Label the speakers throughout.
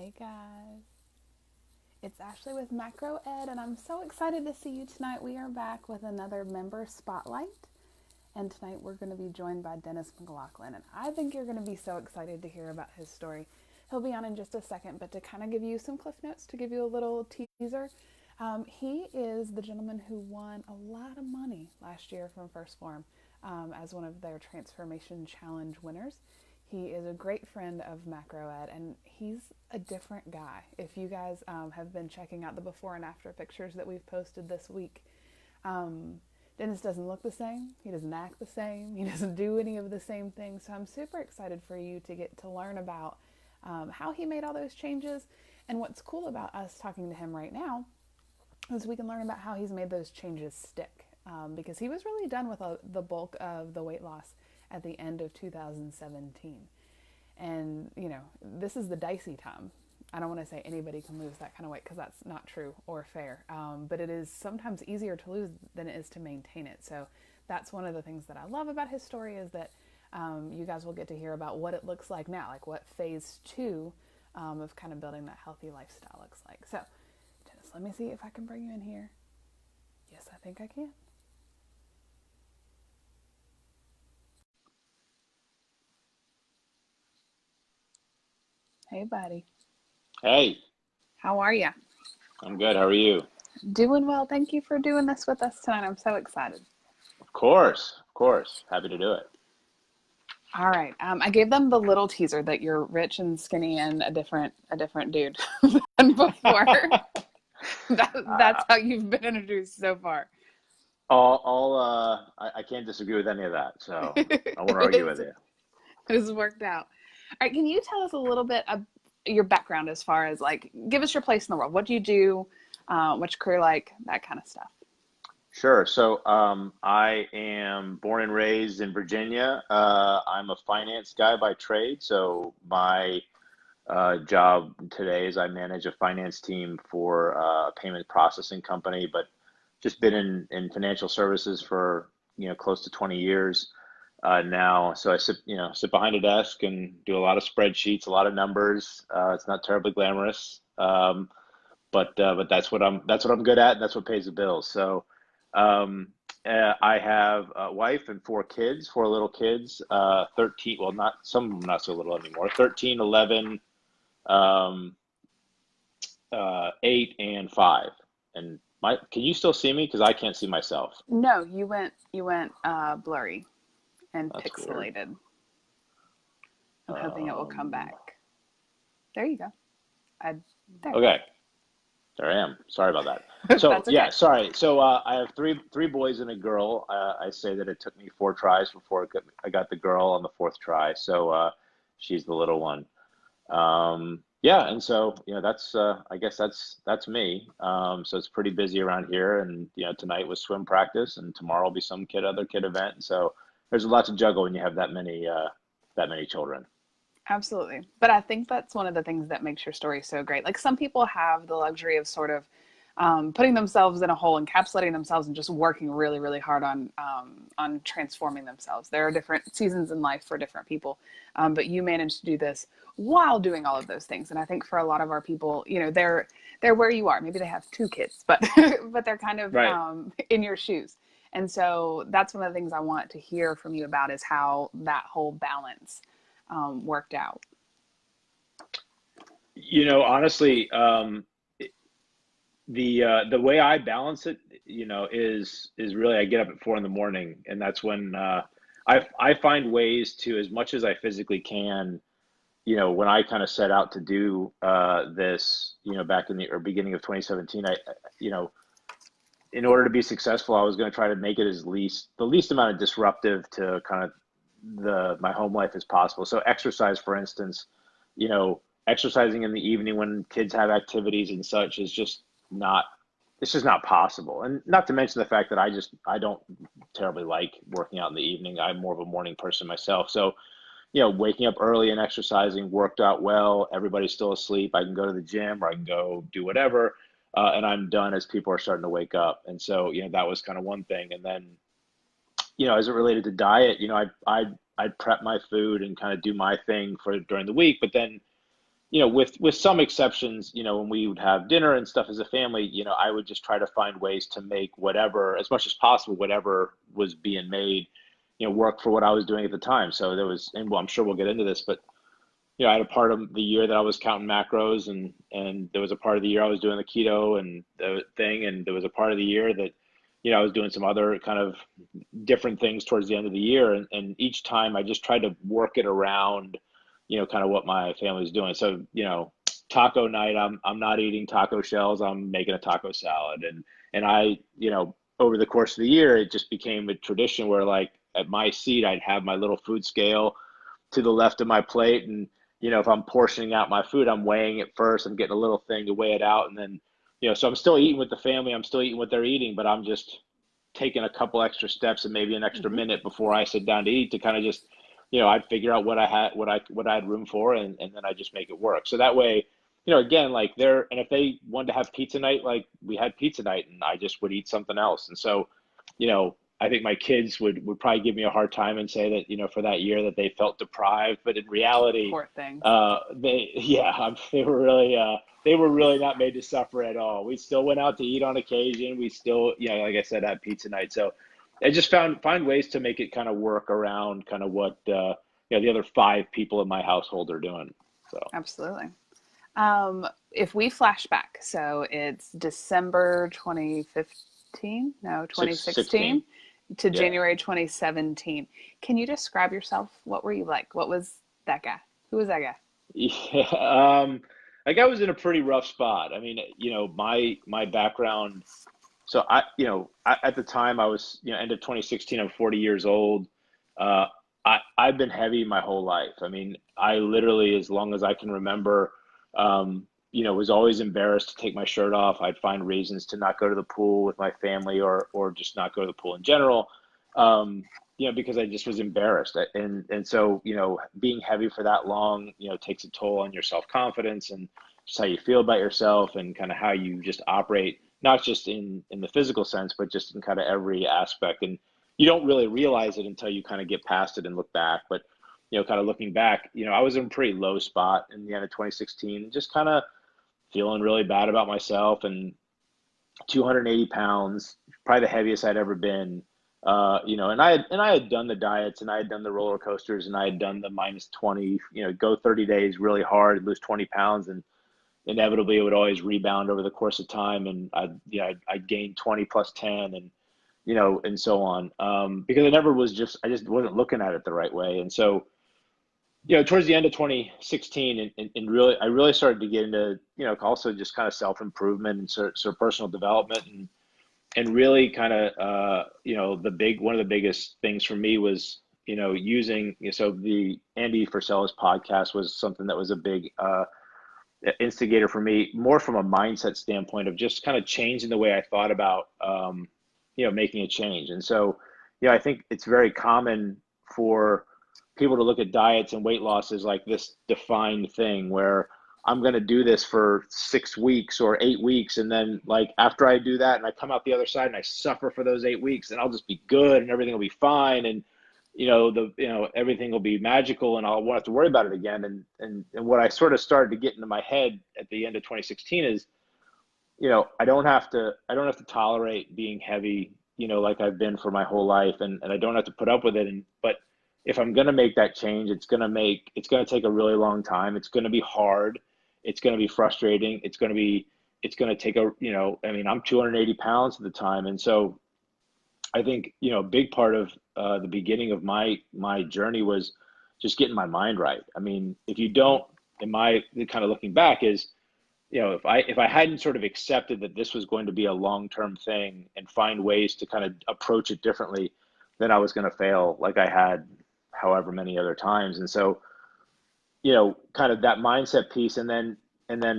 Speaker 1: Hey guys, it's Ashley with Macro Ed, and I'm so excited to see you tonight. We are back with another member spotlight, and tonight we're going to be joined by Dennis McLaughlin, and I think you're going to be so excited to hear about his story. He'll be on in just a second, but to kind of give you some cliff notes, to give you a little teaser, he is the gentleman who won a lot of money last year from First Form as one of their Transformation Challenge winners. He is a great friend of Macro Ed, and he's a different guy. If you guys have been checking out the before and after pictures that we've posted this week, Dennis doesn't look the same. He doesn't act the same. He doesn't do any of the same things. So I'm super excited for you to get to learn about how he made all those changes. And what's cool about us talking to him right now is we can learn about how he's made those changes stick. Because he was really done with the bulk of the weight loss at the end of 2017. And, you know, this is the dicey time. I don't want to say anybody can lose that kind of weight because that's not true or fair. But it is sometimes easier to lose than it is to maintain it. So that's one of the things that I love about his story is that you guys will get to hear about what it looks like now, like what phase 2 of kind of building that healthy lifestyle looks like. So, Dennis, let me see if I can bring you in here. Yes, I think I can. Hey, buddy.
Speaker 2: Hey,
Speaker 1: How are you?
Speaker 2: I'm good. How are you?
Speaker 1: Doing well. Thank you for doing this with us tonight. I'm so excited.
Speaker 2: Of course, of course. Happy to do it.
Speaker 1: All right. I gave them the little teaser that you're rich and skinny and a different dude than before. That's
Speaker 2: Uh,
Speaker 1: how you've been introduced so far.
Speaker 2: I can't disagree with any of that, so I won't argue with
Speaker 1: It's,
Speaker 2: you.
Speaker 1: it's worked out. All right. Can you tell us a little bit of your background as far as like, give us your place in the world? What do you do? What's your career like? That kind of stuff.
Speaker 2: Sure. So, I am born and raised in Virginia. I'm a finance guy by trade, so my job today is I manage a finance team for a payment processing company, but just been in financial services for close to 20 years now. So I sit behind a desk and do a lot of spreadsheets, a lot of numbers. It's not terribly glamorous, but that's what I'm good at, and that's what pays the bills. So I have a wife and four kids, four little kids, 13. Well, not some of them not so little anymore. 13, 11, um, 8, and 5. And can you still see me? Because I can't see myself.
Speaker 1: No, you went blurry and
Speaker 2: That's weird.
Speaker 1: pixelated. I'm hoping it will come
Speaker 2: Um,
Speaker 1: back. There you go. I there.
Speaker 2: okay, there I am. Sorry about that. So
Speaker 1: That's
Speaker 2: yeah,
Speaker 1: okay.
Speaker 2: sorry. So I have three boys and a girl. I say that it took me 4 tries before I got the girl on the fourth try. So she's the little one. Yeah, and so that's I guess that's me. So it's pretty busy around here, and tonight was swim practice, and tomorrow will be some other kid event. So there's a lot to juggle when you have that many children.
Speaker 1: Absolutely. But I think that's one of the things that makes your story so great. Like some people have the luxury of sort of putting themselves in a hole, encapsulating themselves, and just working really, really hard on transforming themselves. There are different seasons in life for different people, but you managed to do this while doing all of those things. And I think for a lot of our people, they're where you are. Maybe they have two kids, but but they're kind of
Speaker 2: Right.
Speaker 1: in your shoes. And so that's one of the things I want to hear from you about is how that whole balance worked out.
Speaker 2: Honestly, the way I balance it, is really I get up at 4 in the morning, and that's when I find ways to, as much as I physically can. When I kind of set out to do this, back in the or beginning of 2017, you know, in order to be successful, I was going to try to make it the least amount of disruptive to kind of my home life as possible. So exercise, for instance, exercising in the evening when kids have activities and such is just not it's just not possible. And not to mention the fact that I don't terribly like working out in the evening. I'm more of a morning person myself. So, waking up early and exercising worked out well. Everybody's still asleep. I can go to the gym or I can go do whatever. And I'm done as people are starting to wake up. And so, that was kind of one thing. And then, as it related to diet, I'd prep my food and kind of do my thing for during the week. But then, with some exceptions, when we would have dinner and stuff as a family, I would just try to find ways to make whatever, as much as possible, whatever was being made, work for what I was doing at the time. So there was, and well, I'm sure we'll get into this, but I had a part of the year that I was counting macros, and there was a part of the year I was doing the keto and the thing, and there was a part of the year that, I was doing some other kind of different things towards the end of the year, and each time I just tried to work it around, kind of what my family was doing. So, taco night, I'm not eating taco shells, I'm making a taco salad, and I, over the course of the year, it just became a tradition where, like, at my seat, I'd have my little food scale to the left of my plate, and if I'm portioning out my food, I'm weighing it first. I'm getting a little thing to weigh it out, and then so I'm still eating with the family, I'm still eating what they're eating, but I'm just taking a couple extra steps and maybe an extra
Speaker 1: Mm-hmm.
Speaker 2: minute before I sit down to eat, to kind of just I'd figure out what I had room for, and then I just make it work. So that way, again, like, and if they wanted to have pizza night, like, we had pizza night, and I just would eat something else. And so, I think my kids would probably give me a hard time and say that, for that year, that they felt deprived, but in reality,
Speaker 1: Poor things.
Speaker 2: they were really not made to suffer at all. We still went out to eat on occasion. We still, like I said, had pizza night. So I just find ways to make it kind of work around kind of what the other five people in my household are doing. So
Speaker 1: Absolutely. If we flash back, so it's December 2015, no,
Speaker 2: 16,
Speaker 1: 2016 to
Speaker 2: yeah.
Speaker 1: January 2017. Can you describe yourself? What were you like? What was that guy? Who was that guy?
Speaker 2: Yeah, like, I was in a pretty rough spot. I mean, my background. So at the time I was, end of 2016, I'm 40 years old. Uh, I've been heavy my whole life. I mean, I literally, as long as I can remember, was always embarrassed to take my shirt off. I'd find reasons to not go to the pool with my family, or just not go to the pool in general. Because I just was embarrassed. And so, being heavy for that long, takes a toll on your self-confidence, and just how you feel about yourself, and kind of how you just operate, not just in the physical sense, but just in kind of every aspect. And you don't really realize it until you kind of get past it and look back. But, kind of looking back, I was in a pretty low spot in the end of 2016, just kind of feeling really bad about myself, and 280 pounds, probably the heaviest I'd ever been. And I had done the diets, and I had done the roller coasters, and I had done the minus 20, go 30 days really hard, lose 20 pounds, and inevitably it would always rebound over the course of time, and I'd gain 20 plus 10, and and so on, because I just wasn't looking at it the right way. And so, towards the end of 2016, and really, I really started to get into, also just kind of self-improvement, and sort of personal development, and really kind of, one of the biggest things for me was, using, so the Andy Frisella's podcast was something that was a big instigator for me, more from a mindset standpoint of just kind of changing the way I thought about, making a change. And so, I think it's very common for people to look at diets and weight loss as like this defined thing, where I'm going to do this for 6 weeks or 8 weeks. And then, like, after I do that and I come out the other side and I suffer for those 8 weeks, and I'll just be good and everything will be fine. And, everything will be magical, and I won't have to worry about it again. And what I sort of started to get into my head at the end of 2016 is, I don't have to tolerate being heavy, like I've been for my whole life, and I don't have to put up with it. But if I'm going to make that change, it's going to take a really long time. It's going to be hard. It's going to be frustrating. It's going to take I mean, I'm 280 pounds at the time. And so I think, a big part of the beginning of my journey was just getting my mind right. I mean, if you don't, in my kind of looking back is, if I hadn't sort of accepted that this was going to be a long-term thing, and find ways to kind of approach it differently, then I was going to fail like I had however many other times. And so, kind of that mindset piece, and then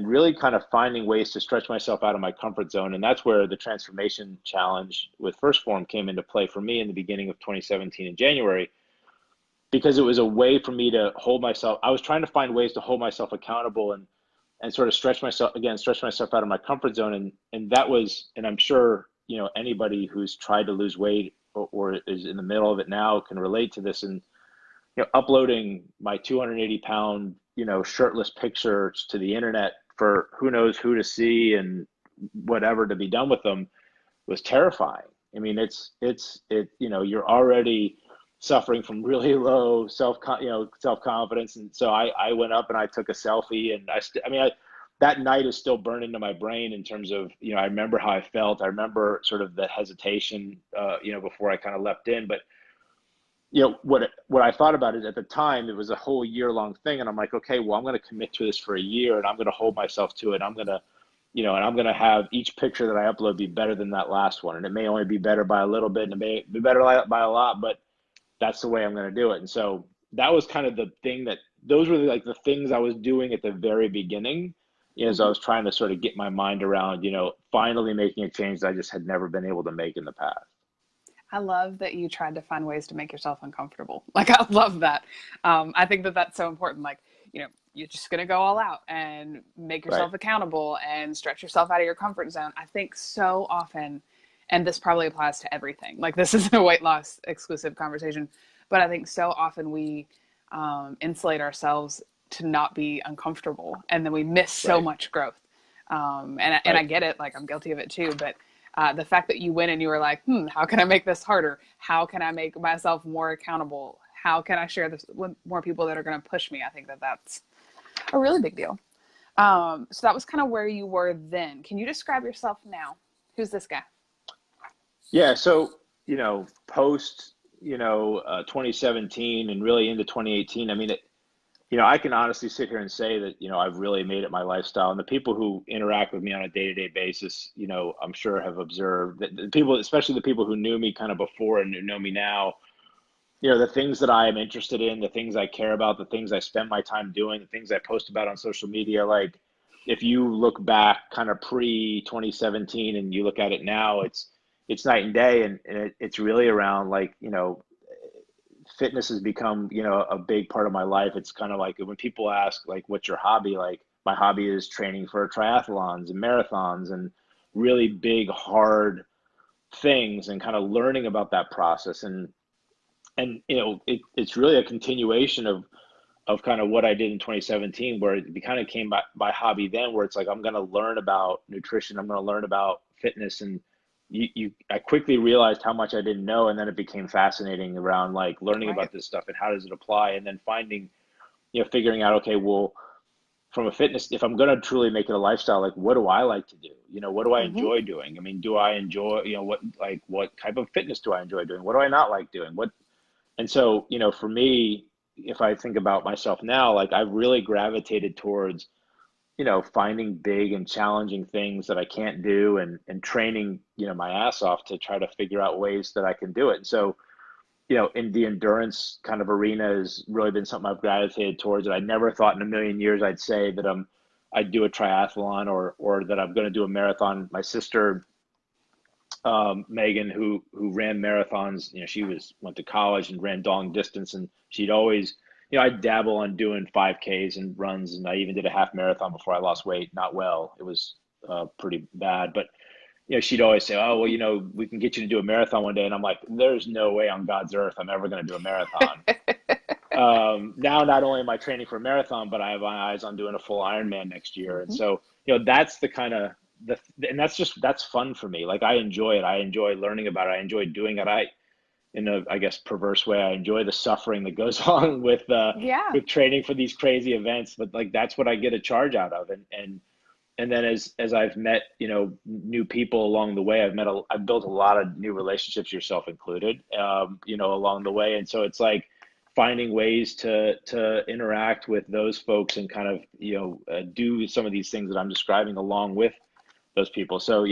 Speaker 2: really kind of finding ways to stretch myself out of my comfort zone. And that's where the transformation challenge with First Form came into play for me in the beginning of 2017 in January, because it was a way for me to hold myself. I was trying to find ways to hold myself accountable, and sort of stretch myself out of my comfort zone. And that was, and I'm sure, anybody who's tried to lose weight, or is in the middle of it now, can relate to this. And, uploading my 280 pound, shirtless pictures to the internet for who knows who to see and whatever to be done with them was terrifying. I mean, you're already suffering from really low self confidence, and so I went up and I took a selfie, and that night is still burned into my brain in terms of, I remember how I felt. I remember sort of the hesitation, before I kind of leapt in, but what I thought about it at the time, it was a whole year-long thing, and I'm like, okay, well, I'm going to commit to this for a year, and I'm going to hold myself to it. I'm going to, and I'm going to have each picture that I upload be better than that last one, and it may only be better by a little bit, and it may be better by a lot, but that's the way I'm going to do it. And so that was kind of the thing those were like the things I was doing at the very beginning, as I
Speaker 1: Hmm.
Speaker 2: was trying to sort of get my mind around, finally making a change that I just had never been able to make in the past.
Speaker 1: I love that you tried to find ways to make yourself uncomfortable. Like, I love that. I think that that's so important. Like, you're just going to go all out and make
Speaker 2: Right.
Speaker 1: yourself accountable and stretch yourself out of your comfort zone. I think so often, and this probably applies to everything, like, this isn't a weight loss exclusive conversation, but I think so often we insulate ourselves to not be uncomfortable, and then we miss so
Speaker 2: Right.
Speaker 1: much growth. And I
Speaker 2: Right.
Speaker 1: get it, like, I'm guilty of it too, but the fact that you went and you were like, how can I make this harder? How can I make myself more accountable? How can I share this with more people that are going to push me? I think that that's a really big deal. So that was kind of where you were then. Can you describe yourself now? Who's this guy?
Speaker 2: Yeah. So, post, 2017 and really into 2018, I mean, I can honestly sit here and say that, I've really made it my lifestyle. And the people who interact with me on a day-to-day basis, I'm sure have observed that the people, especially the people who knew me kind of before and who know me now, the things that I am interested in, the things I care about, the things I spend my time doing, the things I post about on social media. Like, if you look back kind of pre 2017 and you look at it now, it's night and day. And it's really around, like, fitness has become, a big part of my life. It's kind of like when people ask, like, what's your hobby? Like, my hobby is training for triathlons and marathons and really big, hard things, and kind of learning about that process. And it's really a continuation of kind of what I did in 2017, where it kind of came by hobby then, where it's like, I'm going to learn about nutrition, I'm going to learn about fitness. And I quickly realized how much I didn't know, and then it became fascinating around, like, learning
Speaker 1: Right.
Speaker 2: about this stuff and how does it apply, and then finding, figuring out, okay, well, from a fitness, if I'm going to truly make it a lifestyle, like, what do I like to do? What do I
Speaker 1: Mm-hmm.
Speaker 2: enjoy doing? I mean, do I enjoy, what type of fitness do I enjoy doing? What do I not like doing? And so, for me, if I think about myself now, like, I've really gravitated towards, finding big and challenging things that I can't do, and training, my ass off to try to figure out ways that I can do it. And so, in the endurance kind of arena has really been something I've gravitated towards. And I never thought in a million years I'd say that I'd do a triathlon, or that I'm going to do a marathon. My sister, Megan, who ran marathons. She went to college and ran long distance, and she'd always, I dabble on doing 5Ks and runs, and I even did a half marathon before I lost weight. Not well, it was pretty bad, but she'd always say, "Oh, well, we can get you to do a marathon one day," and I'm like, "There's no way on God's earth I'm ever going to do a marathon." Now, not only am I training for a marathon, but I have my eyes on doing a full Ironman next year. And
Speaker 1: Mm-hmm.
Speaker 2: so, that's the kind of and that's fun for me. Like, I enjoy it. I enjoy learning about it. I enjoy doing it. In a, I guess, perverse way, I enjoy the suffering that goes on
Speaker 1: Yeah.
Speaker 2: with training for these crazy events. But, like, that's what I get a charge out of. And then as I've met, new people along the way, I've built a lot of new relationships, yourself included, along the way. And so it's like finding ways to interact with those folks and kind of, do some of these things that I'm describing along with those people. So,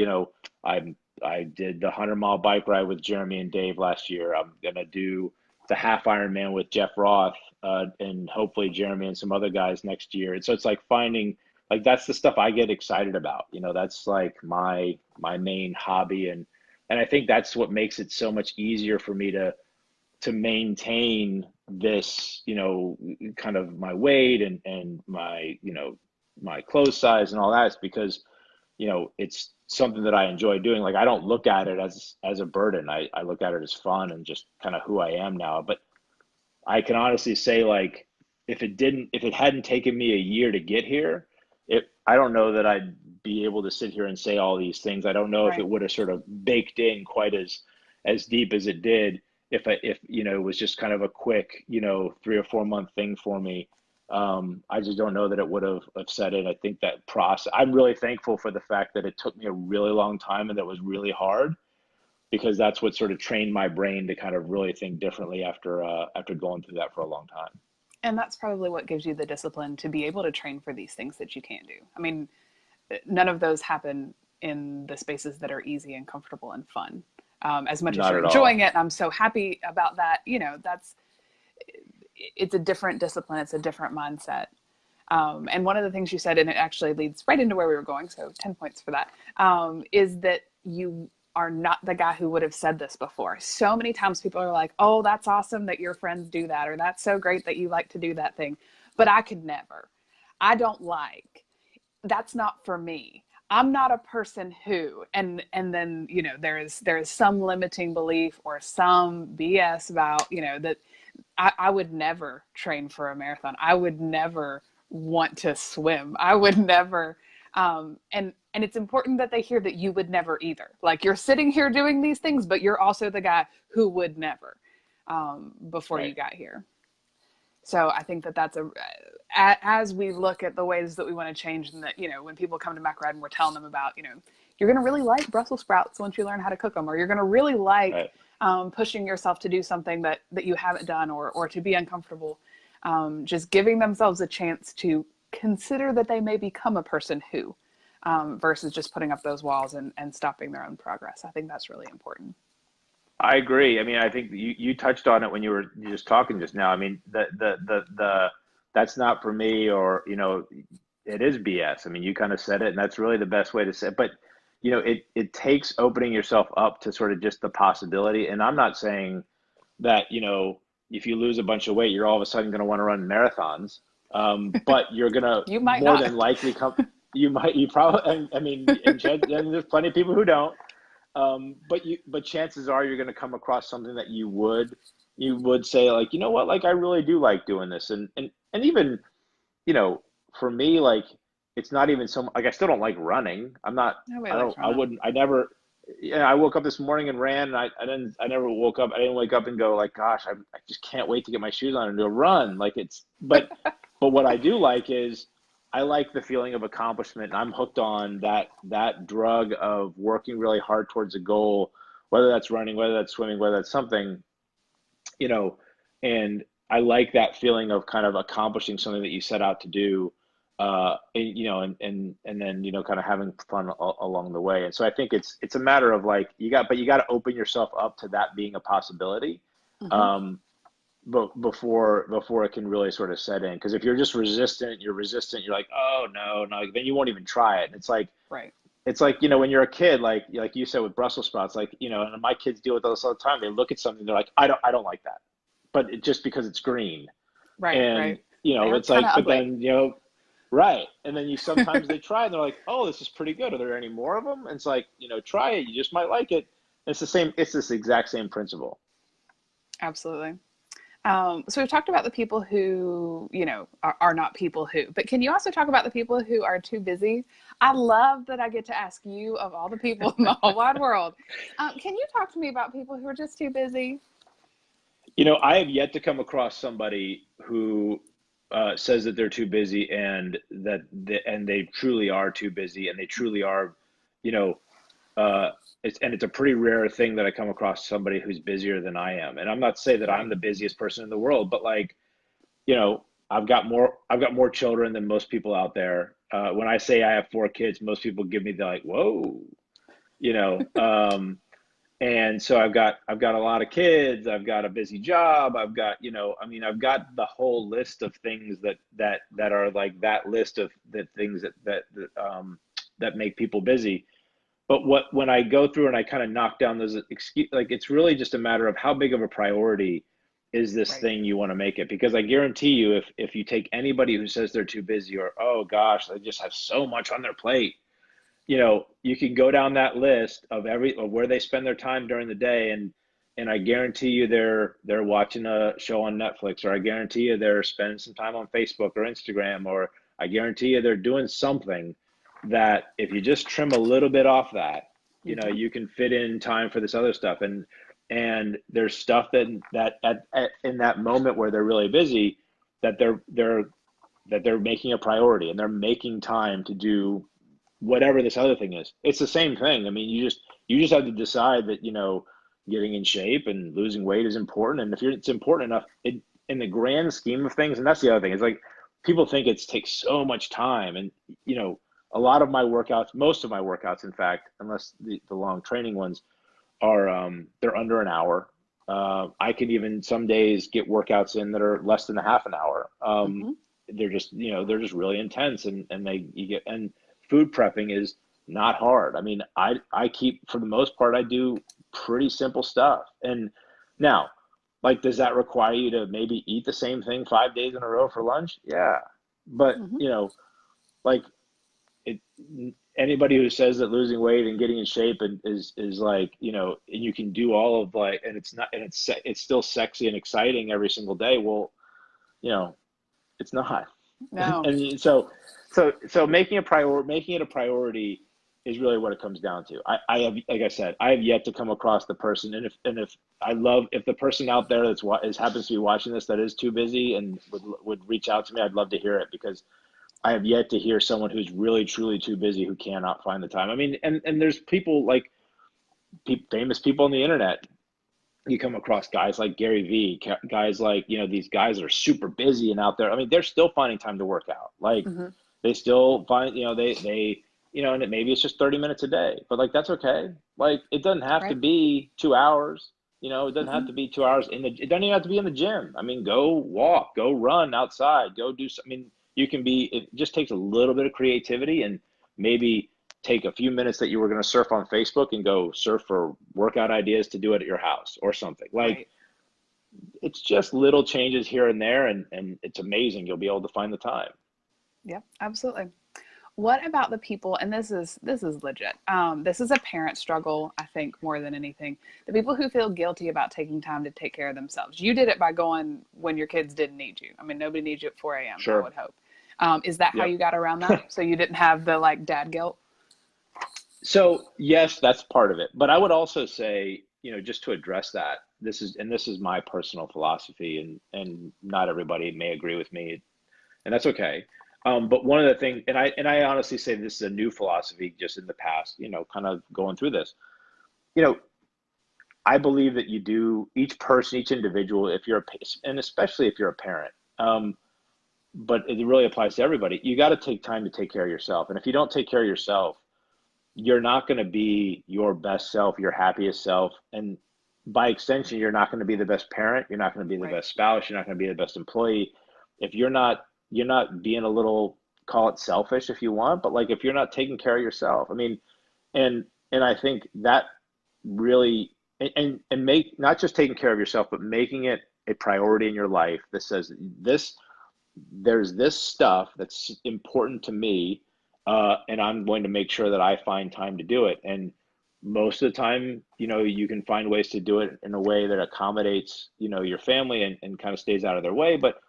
Speaker 2: I did the 100-mile bike ride with Jeremy and Dave last year. I'm gonna do the half Ironman with Jeff Roth, and hopefully Jeremy and some other guys next year. And so it's like finding, like, that's the stuff I get excited about. That's like my main hobby, and I think that's what makes it so much easier for me to maintain this, kind of my weight and my, my clothes size and all that. Is because, it's something that I enjoy doing. Like, I don't look at it as a burden. I look at it as fun and just kind of who I am now. But I can honestly say, like, if it hadn't taken me a year to get here, I don't know that I'd be able to sit here and say all these things. I don't know if it
Speaker 1: Right.
Speaker 2: would have sort of baked in quite as deep as it did if it was just kind of a quick, 3 or 4 month thing for me. I just don't know that it would have set in. I think that process, I'm really thankful for the fact that it took me a really long time and that was really hard, because that's what sort of trained my brain to kind of really think differently after going through that for a long time.
Speaker 1: And that's probably what gives you the discipline to be able to train for these things that you can't do. I mean, none of those happen in the spaces that are easy and comfortable and fun. As much as
Speaker 2: Not
Speaker 1: you're
Speaker 2: at
Speaker 1: enjoying
Speaker 2: all.
Speaker 1: it, and I'm so happy about that. That's it's a different discipline. It's a different mindset. And one of the things you said, and it actually leads right into where we were going, so 10 points for that, is that you are not the guy who would have said this before. So many times people are like, oh, that's awesome that your friends do that, or that's so great that you like to do that thing. But I could never. I don't like. That's not for me. I'm not a person who, and then there is some limiting belief or some BS about that I would never train for a marathon. I would never want to swim. I would never. And it's important that they hear that you would never either. Like, you're sitting here doing these things, but you're also the guy who would never before you
Speaker 2: Right.
Speaker 1: got here. So I think that that's as we look at the ways that we want to change, and that, when people come to MacRad and we're telling them about, you're going to really like Brussels sprouts once you learn how to cook them, or you're going to really like
Speaker 2: Right.
Speaker 1: pushing yourself to do something that you haven't done, or to be uncomfortable. Just giving themselves a chance to consider that they may become a person who, versus just putting up those walls and stopping their own progress. I think that's really important.
Speaker 2: I agree. I mean, I think you touched on it when you were just talking just now. I mean, the that's not for me, or it is BS. I mean, you kind of said it, and that's really the best way to say it. But it takes opening yourself up to sort of just the possibility. And I'm not saying that if you lose a bunch of weight, you're all of a sudden going to want to run marathons. But you're going to
Speaker 1: You might
Speaker 2: more
Speaker 1: not.
Speaker 2: than likely come. You probably. I mean, and there's plenty of people who don't. But chances are you're going to come across something that you would say, like, you know what, like, I really do like doing this. And even, you know, for me, like, it's not even so like, I still don't like running.
Speaker 1: Nobody
Speaker 2: I
Speaker 1: likes
Speaker 2: don't, I
Speaker 1: running.
Speaker 2: wouldn't, I never, yeah, I woke up this morning and ran, and I never woke up. I didn't wake up and go like, gosh, I just can't wait to get my shoes on and do a run. Like, but what I do like is I like the feeling of accomplishment, and I'm hooked on that drug of working really hard towards a goal, whether that's running, whether that's swimming, whether that's something, you know, and I like that feeling of kind of accomplishing something that you set out to do, and then, kind of having fun along the way. And so I think it's a matter of, like, but you got to open yourself up to that being a possibility.
Speaker 1: Hmm.
Speaker 2: Um, but before it can really sort of set in, because if you're just resistant, you're like, oh no, no, then you won't even try it. And
Speaker 1: Right.
Speaker 2: it's like, when you're a kid, like you said with Brussels sprouts, like, and my kids deal with this all the time. They look at something, they're like, I don't like that, but just because it's green.
Speaker 1: Right.
Speaker 2: And
Speaker 1: Right. They're
Speaker 2: it's
Speaker 1: kind of
Speaker 2: like, but
Speaker 1: ugly.
Speaker 2: then, right, and then you sometimes they try and they're like, oh, this is pretty good, are there any more of them? And it's like, try it, you just might like it. It's this exact same principle.
Speaker 1: Absolutely. So we've talked about the people who, are not people who, but can you also talk about the people who are too busy? I love that I get to ask you, of all the people in the whole wide world. Can you talk to me about people who are just too busy?
Speaker 2: I have yet to come across somebody who says that they're too busy, and they truly are too busy, and they truly are, you know, uh, it's a pretty rare thing that I come across somebody who's busier than I am. And I'm not saying that I'm
Speaker 1: Right.
Speaker 2: the busiest person in the world, but, like, I've got more children than most people out there. When I say I have 4 kids, most people give me the, like, whoa, you know. And so I've got a lot of kids. I've got a busy job. I've got, I mean, I've got the whole list of things that are like that list of the things that make people busy. But when I go through and I kind of knock down those excuse, like, it's really just a matter of how big of a priority is this
Speaker 1: Right.
Speaker 2: thing you want to make it. Because I guarantee you, if you take anybody who says they're too busy, or, oh gosh, they just have so much on their plate, you can go down that list of where they spend their time during the day, and and I guarantee you they're watching a show on Netflix, or I guarantee you they're spending some time on Facebook or Instagram, or I guarantee you they're doing something that if you just trim a little bit off that,
Speaker 1: Hmm.
Speaker 2: you can fit in time for this other stuff. And there's stuff that in that moment where they're really busy, that they're making a priority, and they're making time to do whatever this other thing is. It's the same thing. I mean, you just have to decide that, getting in shape and losing weight is important. And if it's important enough, in the grand scheme of things, and that's the other thing, is like people think it takes so much time. And, you know, a lot of my workouts, most of my workouts, in fact, unless the long training ones are, they're under an hour. I can even some days get workouts in that are less than a half an hour.
Speaker 1: Hmm.
Speaker 2: They're just really intense, and and food prepping is not hard. I mean, I keep, for the most part, I do pretty simple stuff. And now, like, does that require you to maybe eat the same thing 5 days in a row for lunch? Yeah. But,
Speaker 1: Hmm.
Speaker 2: like, it, anybody who says that losing weight and getting in shape and is like, and you can do all of, like, and it's not, and it's still sexy and exciting every single day. Well, you know, it's not.
Speaker 1: No.
Speaker 2: And so making it a priority is really what it comes down to. I have, like I said, I have yet to come across the person. And if if the person out there happens to be watching this that is too busy and would reach out to me, I'd love to hear it, because I have yet to hear someone who's really truly too busy who cannot find the time. I mean, and there's people like famous people on the internet. You come across guys like Gary Vee, guys like, these guys that are super busy and out there. I mean, they're still finding time to work out. Like,
Speaker 1: Hmm.
Speaker 2: they still find, and maybe it's just 30 minutes a day, but like, that's okay. Like, it doesn't have to
Speaker 1: Right.
Speaker 2: be 2 hours. It doesn't have
Speaker 1: Hmm.
Speaker 2: to be 2 hours it doesn't even have to be in the gym. I mean, go walk, go run outside, go do something. I mean, it just takes a little bit of creativity, and maybe take a few minutes that you were going to surf on Facebook and go surf for workout ideas to do it at your house or something. Like,
Speaker 1: Right.
Speaker 2: it's just little changes here and there, and it's amazing. You'll be able to find the time.
Speaker 1: Yep, absolutely. What about the people, and this is legit. This is a parent struggle, I think, more than anything. The people who feel guilty about taking time to take care of themselves. You did it by going when your kids didn't need you. I mean, nobody needs you at 4 a.m., I
Speaker 2: Sure.
Speaker 1: would hope. Is that how
Speaker 2: Yep.
Speaker 1: you got around that? So you didn't have the like dad guilt?
Speaker 2: So yes, that's part of it. But I would also say, just to address that, this is my personal philosophy, and not everybody may agree with me, and that's okay. But one of the things, and I honestly say this is a new philosophy just in the past, kind of going through this. You know, I believe that each person, each individual, if you're and especially if you're a parent, but it really applies to everybody. You got to take time to take care of yourself, and if you don't take care of yourself, you're not going to be your best self, your happiest self. And by extension, you're not going to be the best parent. You're not going to be the
Speaker 1: Right.
Speaker 2: best spouse. You're not going to be the best employee. If you're not being a little, call it selfish if you want, but like, if you're not taking care of yourself, I mean, and, and I think that really, and make, not just taking care of yourself, but making it a priority in your life that says there's this stuff that's important to me, and I'm going to make sure that I find time to do it. And most of the time, you can find ways to do it in a way that accommodates, your family, and kind of stays out of their way. But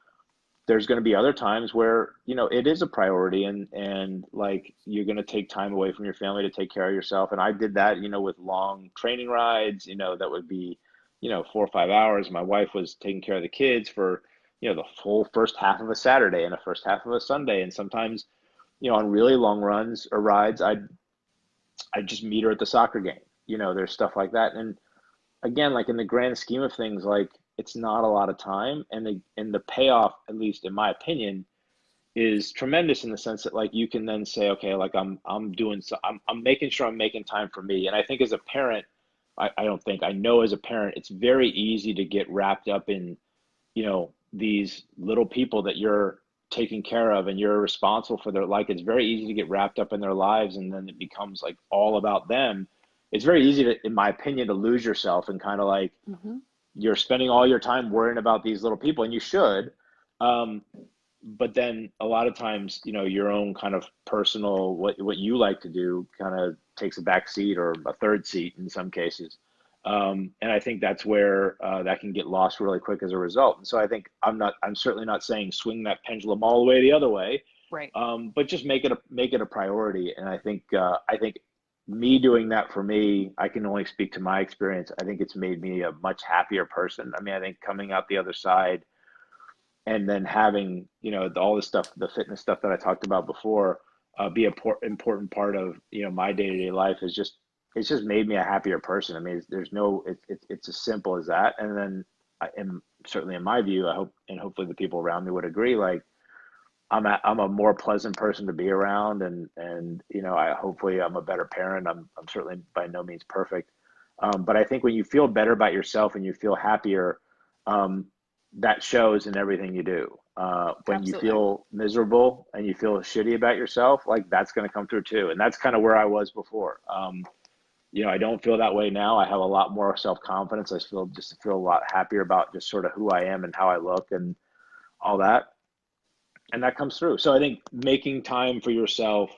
Speaker 2: there's going to be other times where, it is a priority, and like, you're going to take time away from your family to take care of yourself. And I did that, with long training rides, that would be, 4 or 5 hours. My wife was taking care of the kids for, the full first half of a Saturday and the first half of a Sunday. And sometimes, on really long runs or rides, I'd just meet her at the soccer game. There's stuff like that. And again, like, in the grand scheme of things, like, it's not a lot of time, and the payoff, at least in my opinion, is tremendous, in the sense that, like, you can then say, okay, like, I'm doing, so I'm making sure I'm making time for me. And I think as a parent, I don't think, I know, as a parent, it's very easy to get wrapped up in, these little people that you're taking care of, and you're responsible for their, like, it's very easy to get wrapped up in their lives, and then it becomes like all about them. It's very easy to, in my opinion, to lose yourself, and kind of like,
Speaker 1: Hmm.
Speaker 2: you're spending all your time worrying about these little people, and you should. Um, but then a lot of times, your own kind of personal, what you like to do, kind of takes a back seat, or a third seat in some cases. And I think that's where that can get lost really quick as a result. And so I think I'm certainly not saying swing that pendulum all the way the other way,
Speaker 1: Right.
Speaker 2: but just make it a priority. And I think me doing that for me, I can only speak to my experience. I think it's made me a much happier person. I mean, I think coming out the other side and then having, all this stuff, the fitness stuff that I talked about before, be a important part of, my day-to-day life is just, it's just made me a happier person. I mean, there's no, it's as simple as that. And then I am certainly in my view, I hope, and hopefully the people around me would agree, like I'm a more pleasant person to be around, and hopefully I'm a better parent. I'm certainly by no means perfect, but I think when you feel better about yourself and you feel happier, um, that shows in everything you do. When you
Speaker 1: Absolutely.
Speaker 2: feel miserable and you feel shitty about yourself, like that's going to come through too. And that's kind of where I was before. I don't feel that way now. I have a lot more self-confidence. I feel a lot happier about just sort of who I am and how I look and all that, and that comes through. So I think making time for yourself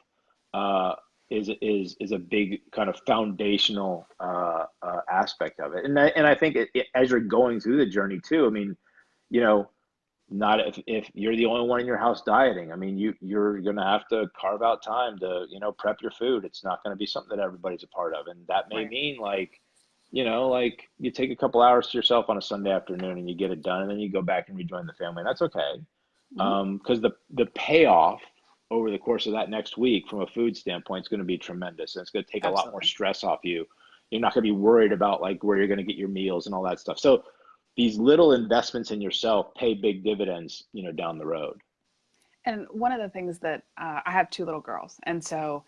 Speaker 2: uh, is a big kind of foundational aspect of it. And I think as you're going through the journey too. I mean, you know, not if you're the only one in your house dieting. I mean, you're gonna have to carve out time to prep your food. It's not gonna be something that everybody's a part of, and that may
Speaker 1: Right.
Speaker 2: mean like like you take a couple hours to yourself on a Sunday afternoon and you get it done, and then you go back and rejoin the family. And that's okay,
Speaker 1: Hmm.
Speaker 2: because the payoff over the course of that next week from a food standpoint is going to be tremendous, and it's going to take a lot more
Speaker 1: Absolutely.
Speaker 2: stress off you. You're not going to be worried about like where you're going to get your meals and all that stuff. So these little investments in yourself pay big dividends, down the road.
Speaker 1: And one of the things that I have two little girls, and so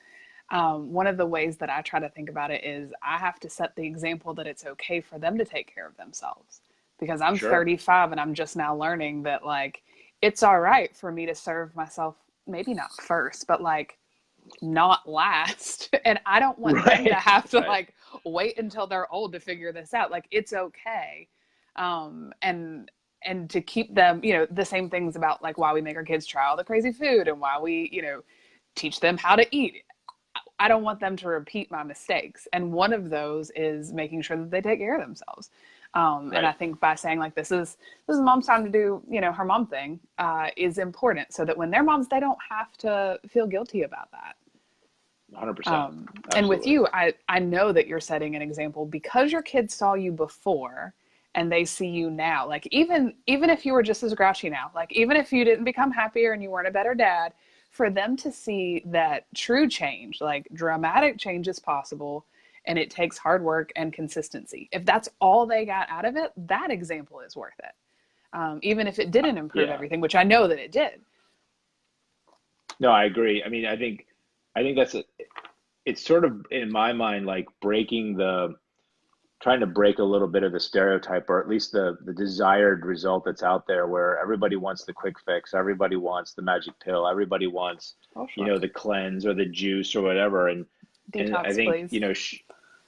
Speaker 1: one of the ways that I try to think about it is I have to set the example that it's okay for them to take care of themselves, because I'm
Speaker 2: Sure.
Speaker 1: 35 and I'm just now learning that like it's all right for me to serve myself, maybe not first, but like not last. And I don't want them to
Speaker 2: Right.
Speaker 1: have to
Speaker 2: Right.
Speaker 1: like wait until they're old to figure this out. Like it's okay. And to keep them, the same things about like why we make our kids try all the crazy food and why we, teach them how to eat. I don't want them to repeat my mistakes. And one of those is making sure that they take care of themselves. And I
Speaker 2: Right.
Speaker 1: think by saying like this is mom's time to do her mom thing is important, so that when they're moms, they don't have to feel guilty about that.
Speaker 2: 100%.
Speaker 1: And with
Speaker 2: Absolutely.
Speaker 1: you, I know that you're setting an example because your kids saw you before and they see you now. Like even if you were just as grouchy now, like even if you didn't become happier and you weren't a better dad, for them to see that true change, like dramatic change is possible, and it takes hard work and consistency. If that's all they got out of it, that example is worth it. Even if it didn't improve
Speaker 2: Yeah.
Speaker 1: everything, which I know that it did.
Speaker 2: No, I agree. I mean, I think it's sort of in my mind like trying to break a little bit of the stereotype, or at least the desired result that's out there, where everybody wants the quick fix, everybody wants the magic pill, everybody wants
Speaker 1: Oh, sure.
Speaker 2: the cleanse or the juice or whatever. And I
Speaker 1: Detox,
Speaker 2: think
Speaker 1: please.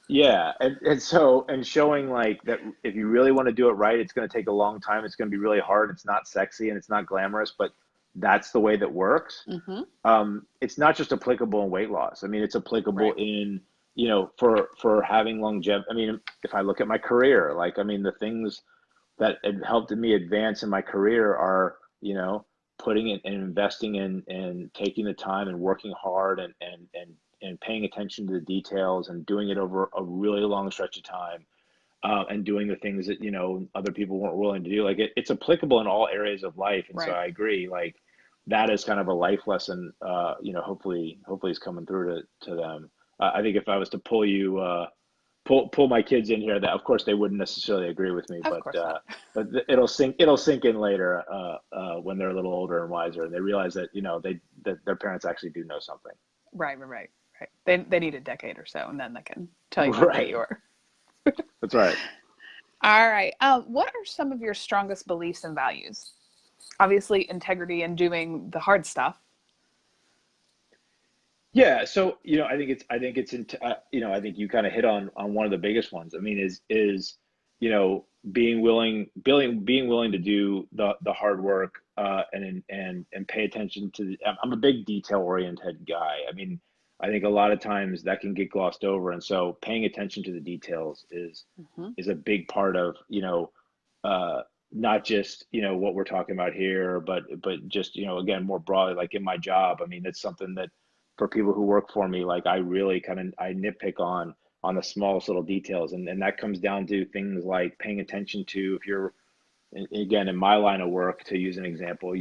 Speaker 2: yeah, and showing like that if you really want to do it right, it's going to take a long time, it's going to be really hard, it's not sexy and it's not glamorous, but that's the way that works.
Speaker 1: Mm-hmm.
Speaker 2: It's not just applicable in weight loss. I mean, it's applicable
Speaker 1: Right.
Speaker 2: in, for having longevity. I mean, if I look at my career, like, I mean, the things that have helped me advance in my career are, putting it and investing in and taking the time and working hard and paying attention to the details and doing it over a really long stretch of time. And doing the things that other people weren't willing to do. Like it's applicable in all areas of life, and so
Speaker 1: Right.
Speaker 2: I agree. Like that is kind of a life lesson. Hopefully, is coming through to them. I think if I was to pull my kids in here, that of course they wouldn't necessarily agree with me,
Speaker 1: Of course not.
Speaker 2: but it'll sink in later when they're a little older and wiser, and they realize that that their parents actually do know something.
Speaker 1: Right, right, right, right. They need a decade or so, and then they can tell you how great
Speaker 2: Right.
Speaker 1: you are.
Speaker 2: That's right.
Speaker 1: All right. What are some of your strongest beliefs and values? Obviously, integrity and doing the hard stuff.
Speaker 2: Yeah, so I think it's in I think you kind of hit on one of the biggest ones. I mean, is being willing to do the hard work and pay attention to I'm a big detail oriented guy. I mean, I think a lot of times that can get glossed over. And so paying attention to the details
Speaker 1: Hmm.
Speaker 2: is a big part of, uh, not just, what we're talking about here, but just, again, more broadly, like in my job. I mean, it's something that for people who work for me, like I really I nitpick on the smallest little details. And that comes down to things like paying attention to, if you're, again, in my line of work, to use an example,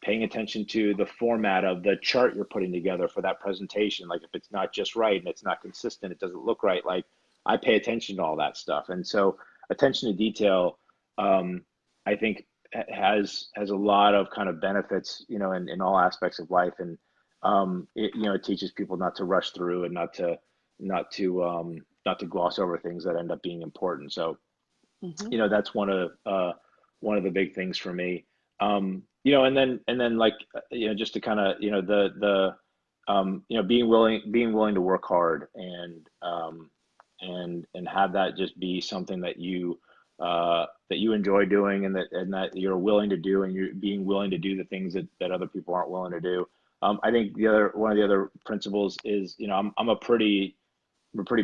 Speaker 2: paying attention to the format of the chart you're putting together for that presentation. Like if it's not just right and it's not consistent, it doesn't look right. Like I pay attention to all that stuff. And so attention to detail, um, I think has a lot of kind of benefits, in all aspects of life. And it teaches people not to rush through and not to gloss over things that end up being important. So
Speaker 1: Hmm.
Speaker 2: that's one of the big things for me. And then like just to kind of being willing to work hard and have that just be something that you enjoy doing, and that you're willing to do, and you're being willing to do the things that other people aren't willing to do. I think the other one of the other principles is, I'm a pretty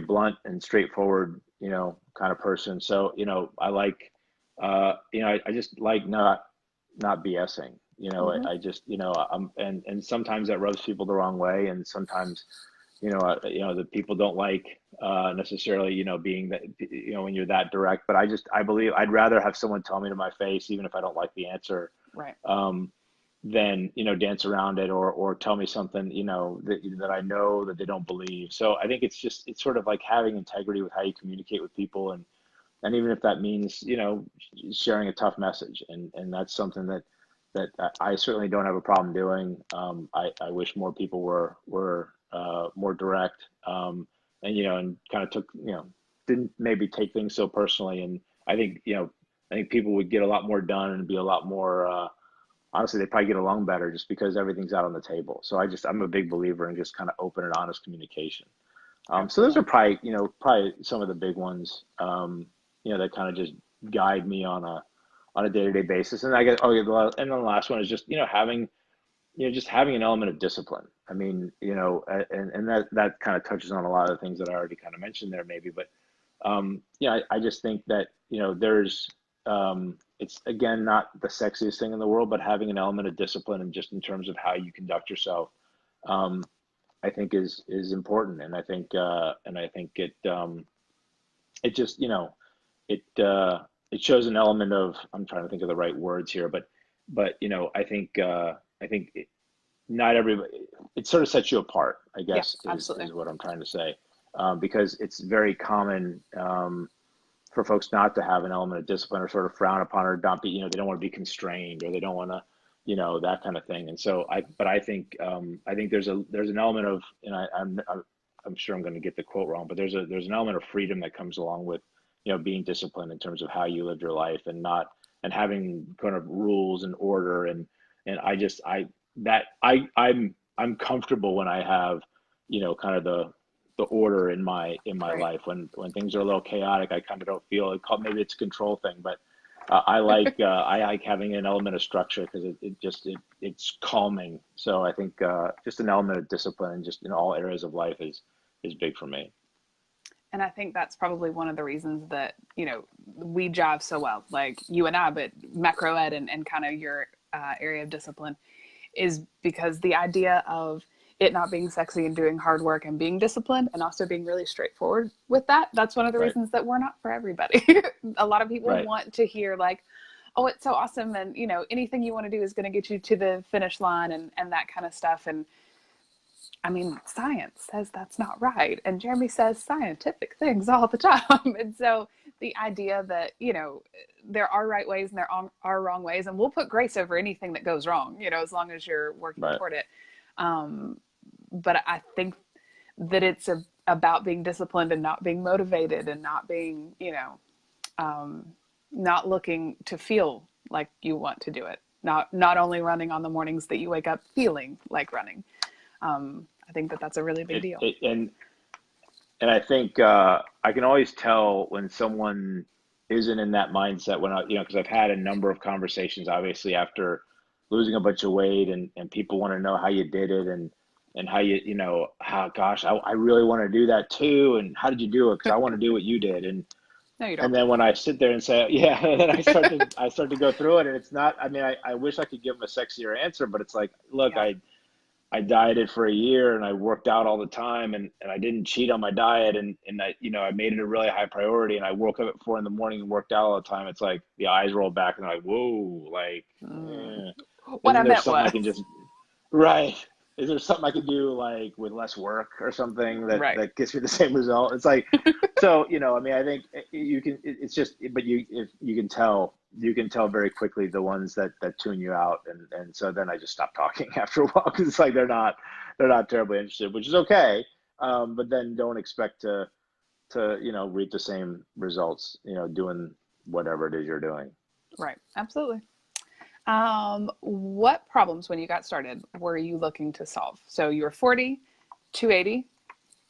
Speaker 2: blunt and straightforward, kind of person. So, I like, I just like not BSing.
Speaker 1: Hmm.
Speaker 2: I just, and sometimes that rubs people the wrong way, and sometimes, the people don't like necessarily, being that, when you're that direct. But I believe I'd rather have someone tell me to my face, even if I don't like the answer,
Speaker 1: Right.
Speaker 2: um, than dance around it, or tell me something that I know that they don't believe. So I think it's sort of like having integrity with how you communicate with people, and even if that means sharing a tough message, and that's something that I certainly don't have a problem doing. I wish more people were more direct, and kind of didn't maybe take things so personally. And I think people would get a lot more done and be a lot more. Honestly, they probably get along better just because everything's out on the table. So I'm a big believer in just kind of open and honest communication. So those
Speaker 1: Absolutely.
Speaker 2: are probably some of the big ones, that kind of just guide me on a day-to-day basis. And I guess, oh yeah, and then the last one is just, just having an element of discipline. I mean, and that kind of touches on a lot of the things that I already kind of mentioned there, maybe. But I just think that it's again not the sexiest thing in the world, but having an element of discipline, and just in terms of how you conduct yourself, um, I think is important. And I think it just it shows an element of, I'm trying to think of the right words here, but I think not everybody, it sort of sets you apart, I
Speaker 1: Yeah,
Speaker 2: guess, is
Speaker 1: absolutely.
Speaker 2: is what I'm trying to say. Because it's very common, for folks not to have an element of discipline, or sort of frown upon, or not be, they don't want to be constrained, or they don't want to, that kind of thing. And so I think there's an element of, and I'm sure I'm going to get the quote wrong, but there's an element of freedom that comes along with, being disciplined in terms of how you live your life, and having kind of rules and order. And I just, I, that I'm comfortable when I have, kind of the order in my
Speaker 1: Great.
Speaker 2: life. When things are a little chaotic, I kind of don't feel it. Maybe it's a control thing, but I like having an element of structure, because it's calming. So I think just an element of discipline, just in all areas of life, is big for me.
Speaker 1: And I think that's probably one of the reasons that, we jive so well, like you and I, but macro ed and kind of your area of discipline is because the idea of it not being sexy and doing hard work and being disciplined and also being really straightforward with that. That's one of the
Speaker 2: Right,
Speaker 1: reasons that we're not for everybody. A lot of people
Speaker 2: right,
Speaker 1: want to hear like, oh, it's so awesome. And, anything you want to do is going to get you to the finish line and that kind of stuff. And I mean, science says that's not right. And Jeremy says scientific things all the time. And so the idea that, there are right ways and there are wrong ways, and we'll put grace over anything that goes wrong, as long as you're working
Speaker 2: right.
Speaker 1: toward it. Um, but I think that it's about being disciplined and not being motivated and not being, um, not looking to feel like you want to do it. Not only running on the mornings that you wake up feeling like running. I think that that's a really big
Speaker 2: It,
Speaker 1: deal.
Speaker 2: it and I think I can always tell when someone isn't in that mindset, when because I've had a number of conversations, obviously, after losing a bunch of weight, and people want to know how you did it. and how you know, how, gosh, I really want to do that too. And how did you do it? Because I want to do what you did.
Speaker 1: No, you
Speaker 2: And
Speaker 1: don't.
Speaker 2: then when I sit there and say, yeah, and then I start to go through it, and it's not, I mean, I wish I could give them a sexier answer, but it's like, look,
Speaker 1: Yeah.
Speaker 2: I dieted for a year and I worked out all the time, and I didn't cheat on my diet, and I, you know, I made it a really high priority, and I woke up at 4 in the morning and worked out all the time. It's like the eyes roll back and they're like, whoa, like,
Speaker 1: Mm.
Speaker 2: eh,
Speaker 1: What I
Speaker 2: isn't there
Speaker 1: meant
Speaker 2: something I
Speaker 1: was,
Speaker 2: can just, right? Is there something I could do like with less work or something
Speaker 1: right,
Speaker 2: that gets me the same result? It's like, so, you know, I mean, I think you can, it's just, but if you can tell very quickly the ones that tune you out. And so then I just stop talking after a while, because it's like they're not terribly interested, which is okay. But then don't expect to, you know, reap the same results, you know, doing whatever it is you're doing.
Speaker 1: right, absolutely. What problems when you got started were you looking to solve? So you were 40, 280,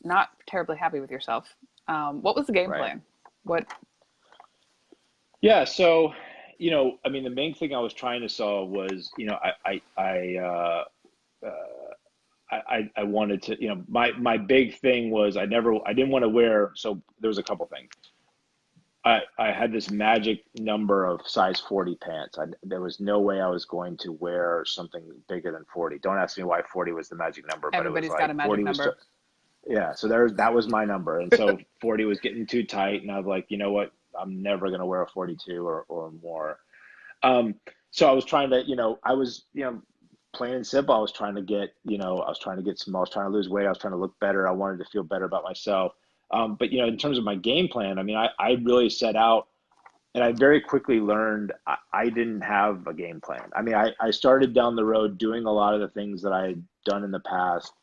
Speaker 1: not terribly happy with yourself. What was the game
Speaker 2: Right.
Speaker 1: plan? What?
Speaker 2: Yeah. So, you know, I mean, the main thing I was trying to solve was, you know, I wanted to, you know, my big thing was I didn't want to wear, so there was a couple things. I had this magic number of size 40 pants. There was no way I was going to wear something bigger than 40. Don't ask me why 40 was the magic number, but it was
Speaker 1: Everybody's got
Speaker 2: like
Speaker 1: a magic
Speaker 2: 40 was,
Speaker 1: number.
Speaker 2: yeah. So that was my number. And so 40 was getting too tight. And I was like, you know what? I'm never going to wear a 42 or more. Um, so I was trying to, you know, I was, you know, plain and simple. I was trying to get, you know, I was trying to get small. I was trying to lose weight. I was trying to look better. I wanted to feel better about myself. But, you know, in terms of my game plan, I mean, I really set out, and I very quickly learned I didn't have a game plan. I mean, I started down the road doing a lot of the things that I had done in the past,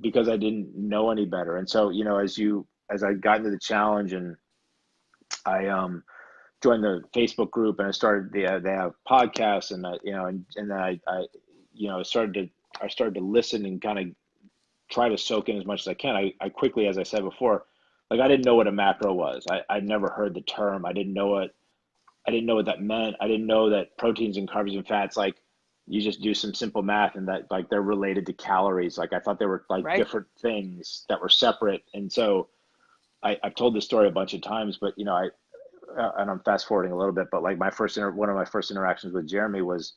Speaker 2: because I didn't know any better. And so, you know, as I got into the challenge, and I joined the Facebook group, and I started, they have podcasts, and you know, and then I you know, I started to listen and kind of try to soak in as much as I can. I quickly, as I said before, like I didn't know what a macro was. I'd never heard the term. I didn't know what that meant. I didn't know that proteins and carbs and fats, like, you just do some simple math and that, like, they're related to calories. Like I thought they were like
Speaker 1: Right?
Speaker 2: different things that were separate. And so I've told this story a bunch of times, but you know, and I'm fast forwarding a little bit, but like one of my first interactions with Jeremy was,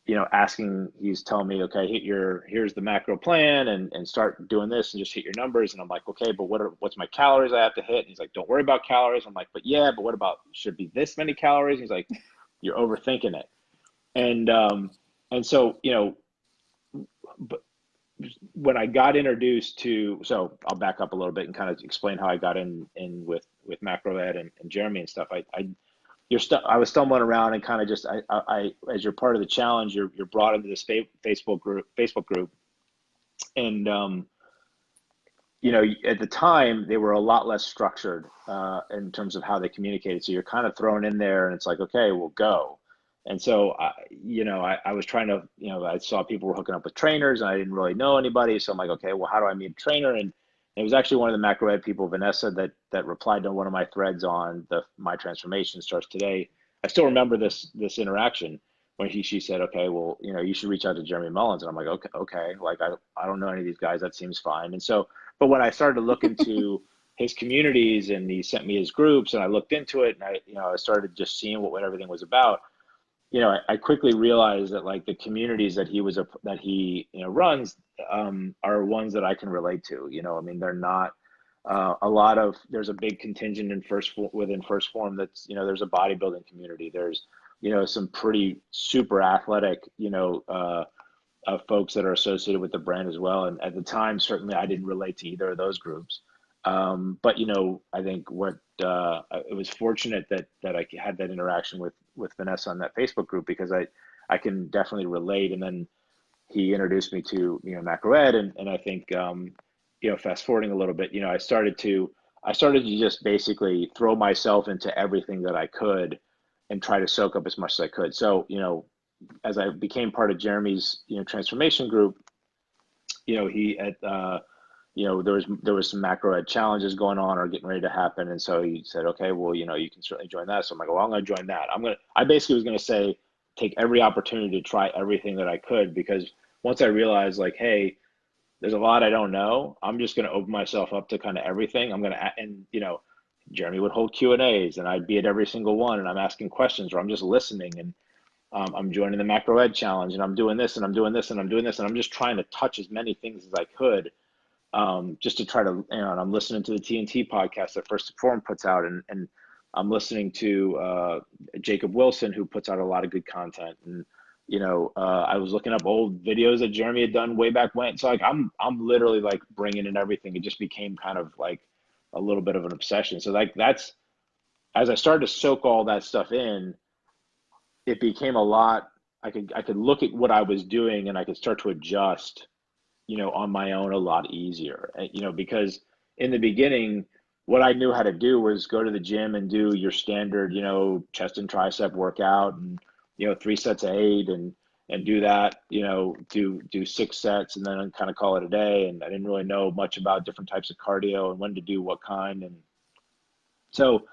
Speaker 2: you know, asking, he's telling me, okay, here's the macro plan, and start doing this and just hit your numbers. And I'm like, okay, but what's my calories I have to hit? And he's like, don't worry about calories. I'm like, but yeah, but what about, should be this many calories? He's like, you're overthinking it. And so, you know, but when I got introduced to, so I'll back up a little bit and kind of explain how I got in with macro ed and Jeremy and stuff. I was stumbling around and kind of just, as you're part of the challenge, you're brought into this Facebook group, and you know, at the time they were a lot less structured in terms of how they communicated. So you're kind of thrown in there, and it's like, okay, we'll go. And so, you know, I was trying to, you know, I saw people were hooking up with trainers, and I didn't really know anybody. So I'm like, okay, well, how do I meet a trainer? And it was actually one of the macro ed people, Vanessa, that replied to one of my threads on the My Transformation Starts Today. I still remember this interaction when she said, okay, well, you know, you should reach out to Jeremy Mullins. And I'm like, okay, like I don't know any of these guys. That seems fine. And so, but when I started to look into his communities, and he sent me his groups, and I looked into it, and you know, I started just seeing what everything was about. You know, I quickly realized that, like, the communities that he, you know, runs, are ones that I can relate to. You know, I mean, they're not a lot of, there's a big contingent within First Form that's, you know, there's a bodybuilding community. There's, you know, some pretty super athletic, you know, folks that are associated with the brand as well. And at the time, certainly I didn't relate to either of those groups. But you know, I think it was fortunate that I had that interaction with Vanessa on that Facebook group, because I can definitely relate. And then he introduced me to, you know, macro ed, and I think, you know, fast forwarding a little bit, you know, I started to just basically throw myself into everything that I could and try to soak up as much as I could. So, you know, as I became part of Jeremy's, you know, transformation group, you know, you know, there was some macro ed challenges going on or getting ready to happen, and so he said, okay, well, you know, you can certainly join that. So I'm like, well, I'm going to join that. I basically was going to say, take every opportunity to try everything that I could, because once I realized, like, hey, there's a lot I don't know. I'm just going to open myself up to kind of everything. I'm going to, and Jeremy would hold Q&As and I'd be at every single one and I'm asking questions or I'm just listening and I'm joining the macro ed challenge and I'm doing this and I'm doing this and I'm doing this and I'm just trying to touch as many things as I could, just to try to, and I'm listening to the TNT podcast that First Forum puts out, and I'm listening to Jacob Wilson, who puts out a lot of good content, and I was looking up old videos that Jeremy had done way back when. So like I'm literally like bringing in everything. It just became kind of like a little bit of an obsession. So like that's, as I started to soak all that stuff in, it became a lot. I could look at what I was doing and I could start to adjust, on my own a lot easier. Because in the beginning, what I knew how to do was go to the gym and do your standard, chest and tricep workout and, 3 sets of 8 and do that, do 6 sets and then kind of call it a day. And I didn't really know much about different types of cardio and when to do what kind. And so,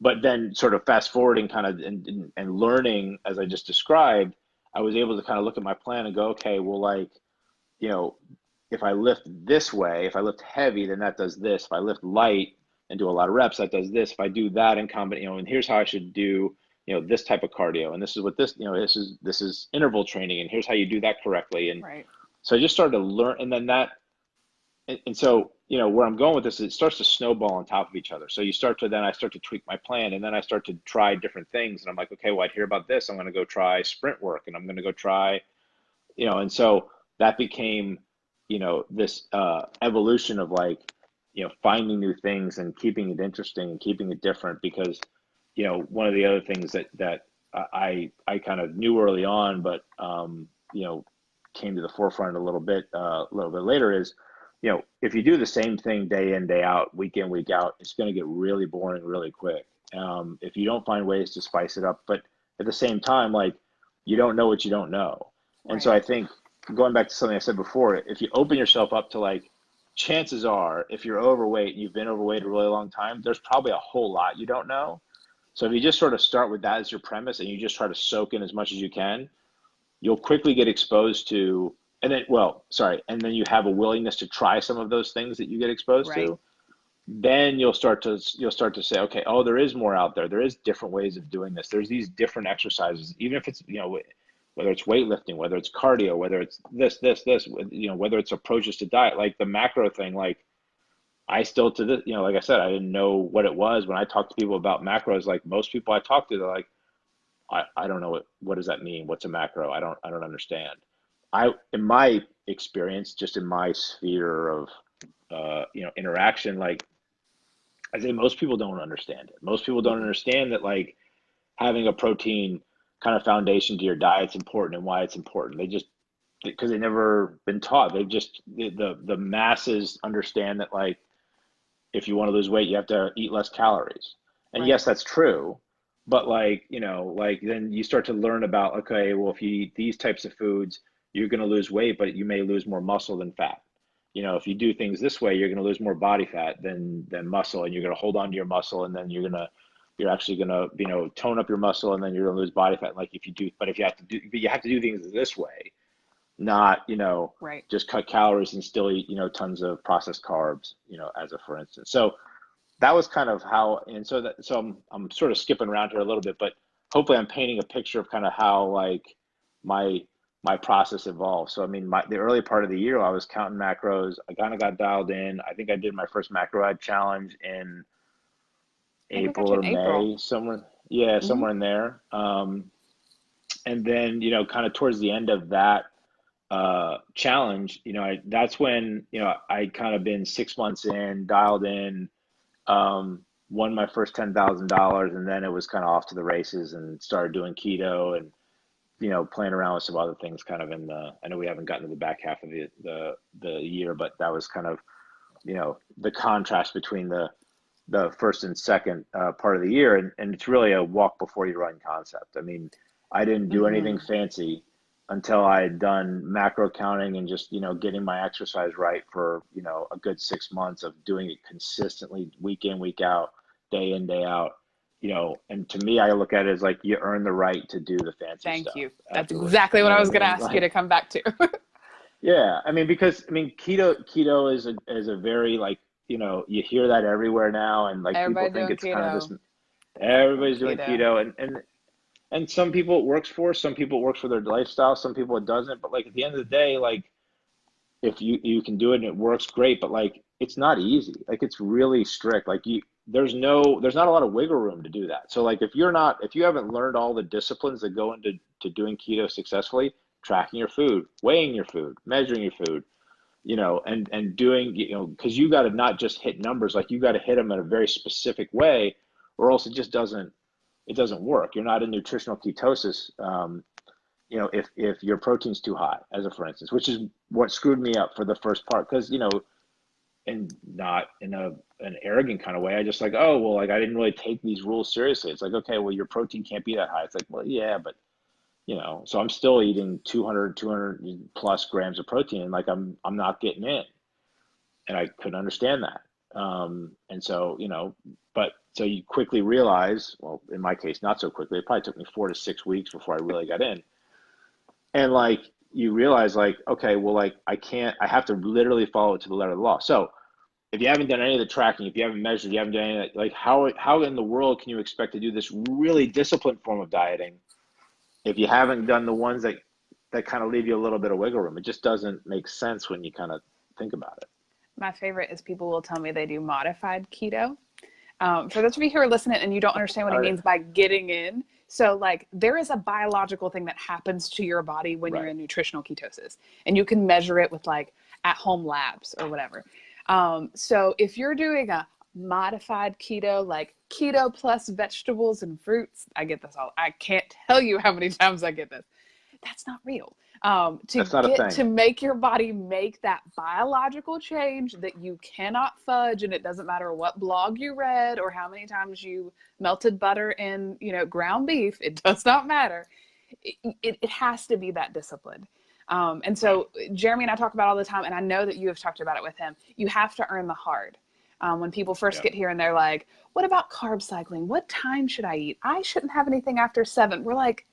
Speaker 2: but then sort of fast forwarding kind of and learning as I just described, I was able to kind of look at my plan and go, okay, well, like, you know, if I lift this way, if I lift heavy, then that does this. If I lift light and do a lot of reps, that does this. If I do that in combination, and here's how I should do, this type of cardio, and this is what this, this is interval training, and here's how you do that correctly. And
Speaker 1: Right.
Speaker 2: so I just started to learn, and then that, and so, where I'm going with this, it starts to snowball on top of each other. So I start to tweak my plan, and then I start to try different things, and I'm like, okay, well, I hear about this, I'm going to go try sprint work, and I'm going to go try, and so that became, this evolution of like, finding new things and keeping it interesting and keeping it different. Because, one of the other things that I kind of knew early on, but came to the forefront a little bit later is, if you do the same thing day in, day out, week in, week out, it's going to get really boring really quick. If you don't find ways to spice it up, but at the same time, like, you don't know what you don't know. And so
Speaker 1: Right.
Speaker 2: I think, going back to something I said before, if you open yourself up to, like, chances are, if you're overweight and you've been overweight a really long time, there's probably a whole lot you don't know. So if you just sort of start with that as your premise and you just try to soak in as much as you can, you'll quickly get exposed to, and then you have a willingness to try some of those things that you get exposed
Speaker 1: Right.
Speaker 2: to. Then you'll start to say, okay, oh, there is more out there. There is different ways of doing this. There's these different exercises, even if it's, whether it's weightlifting, whether it's cardio, whether it's this, whether it's approaches to diet, like the macro thing. Like, I still, to this, like I said, I didn't know what it was. When I talk to people about macros, like most people I talk to, they're like, I don't know what does that mean? What's a macro? I don't understand. In my experience, just in my sphere of interaction, like, I say most people don't understand it. Most people don't
Speaker 1: Mm-mm.
Speaker 2: understand that, like, having a protein kind of foundation to your diet's important and why it's important. They just, because they've never been taught. They've just, the masses understand that, like, if you want to lose weight, you have to eat less calories. And
Speaker 1: Right.
Speaker 2: yes, that's true. But, like, like, then you start to learn about, okay, well, if you eat these types of foods, you're going to lose weight, but you may lose more muscle than fat. If you do things this way, you're going to lose more body fat than muscle, and you're going to hold on to your muscle, and then you're actually going to, tone up your muscle, and then you're going to lose body fat. Like, if you do, but you have to do things this way, not,
Speaker 1: Right.
Speaker 2: just cut calories and still eat, tons of processed carbs, as a for instance. So that was kind of how, and so I'm sort of skipping around here a little bit, but hopefully I'm painting a picture of kind of how, like, my my process evolved. So I mean, the early part of the year, I was counting macros. I kind of got dialed in. I think I did my first macro ad challenge in
Speaker 1: I think we got
Speaker 2: April
Speaker 1: you
Speaker 2: or
Speaker 1: in April.
Speaker 2: May, somewhere. Yeah,
Speaker 1: Hmm.
Speaker 2: somewhere in there. And then, kind of towards the end of that challenge, that's when, I kind of been 6 months in, dialed in, won my first $10,000, and then it was kind of off to the races and started doing keto and, playing around with some other things kind of I know we haven't gotten to the back half of the year, but that was kind of, the contrast between the first and second part of the year. And it's really a walk before you run concept. I mean, I didn't do anything
Speaker 1: Hmm.
Speaker 2: fancy until I had done macro counting and just, getting my exercise right for, a good 6 months of doing it consistently, week in, week out, day in, day out. And to me, I look at it as like you earn the right to do the fancy
Speaker 1: Thank
Speaker 2: stuff
Speaker 1: you. That's
Speaker 2: afterwards.
Speaker 1: exactly
Speaker 2: You
Speaker 1: what
Speaker 2: know
Speaker 1: I
Speaker 2: what I
Speaker 1: was going to
Speaker 2: mean?
Speaker 1: ask you to
Speaker 2: Like,
Speaker 1: come back to.
Speaker 2: Yeah, I mean, because I mean, keto is a very like, you hear that everywhere now, and like people
Speaker 1: Everybody
Speaker 2: think
Speaker 1: doing
Speaker 2: it's kind of this.
Speaker 1: keto. They're not doing
Speaker 2: Everybody's doing
Speaker 1: keto.
Speaker 2: keto, and some people it works for, some people it works for their lifestyle, some people it doesn't. But like at the end of the day, like if you can do it and it works, great. But like it's not easy. Like it's really strict. Like there's not a lot of wiggle room to do that. So like if you haven't learned all the disciplines that go into doing keto successfully, tracking your food, weighing your food, measuring your food, and doing, because you got to not just hit numbers, like you got to hit them in a very specific way, or else it doesn't work. You're not in nutritional ketosis, if your protein's too high, as a for instance, which is what screwed me up for the first part, because and not in an arrogant kind of way. I just like, oh well, like I didn't really take these rules seriously. It's like, okay, well your protein can't be that high. It's like, well, yeah, but so I'm still eating 200 plus grams of protein, and like I'm not getting in, and I couldn't understand that. And so, but so you quickly realize, well, in my case, not so quickly. It probably took me 4 to 6 weeks before I really got in. And like you realize, like, okay, well, like I have to literally follow it to the letter of the law. So if you haven't done any of the tracking, if you haven't measured, you haven't done any of that, like how in the world can you expect to do this really disciplined form of dieting if you haven't done the ones that kind of leave you a little bit of wiggle room? It just doesn't make sense when you kind of think about it.
Speaker 1: My favorite is people will tell me they do modified keto. For those of you who are listening and you don't understand what he
Speaker 2: I,
Speaker 1: means by getting in, so like there is a biological thing that happens to your body when you're
Speaker 2: right.
Speaker 1: in nutritional ketosis, and you can measure it with like at-home labs or whatever. So if you're doing a modified keto, like keto plus vegetables and fruits, I get this all. I can't tell you how many times I get this. That's not real. To
Speaker 2: That's not a
Speaker 1: get
Speaker 2: thing.
Speaker 1: to make your body make that biological change that you cannot fudge, and it doesn't matter what blog you read or how many times you melted butter in ground beef, it does not matter. It has to be that disciplined. And
Speaker 2: Right.
Speaker 1: so Jeremy and I talk about it all the time, and I know that you have talked about it with him. You have to earn the hard. When people first
Speaker 2: Yeah.
Speaker 1: get here and they're like, what about carb cycling? What time should I eat? I shouldn't have anything after 7. We're like,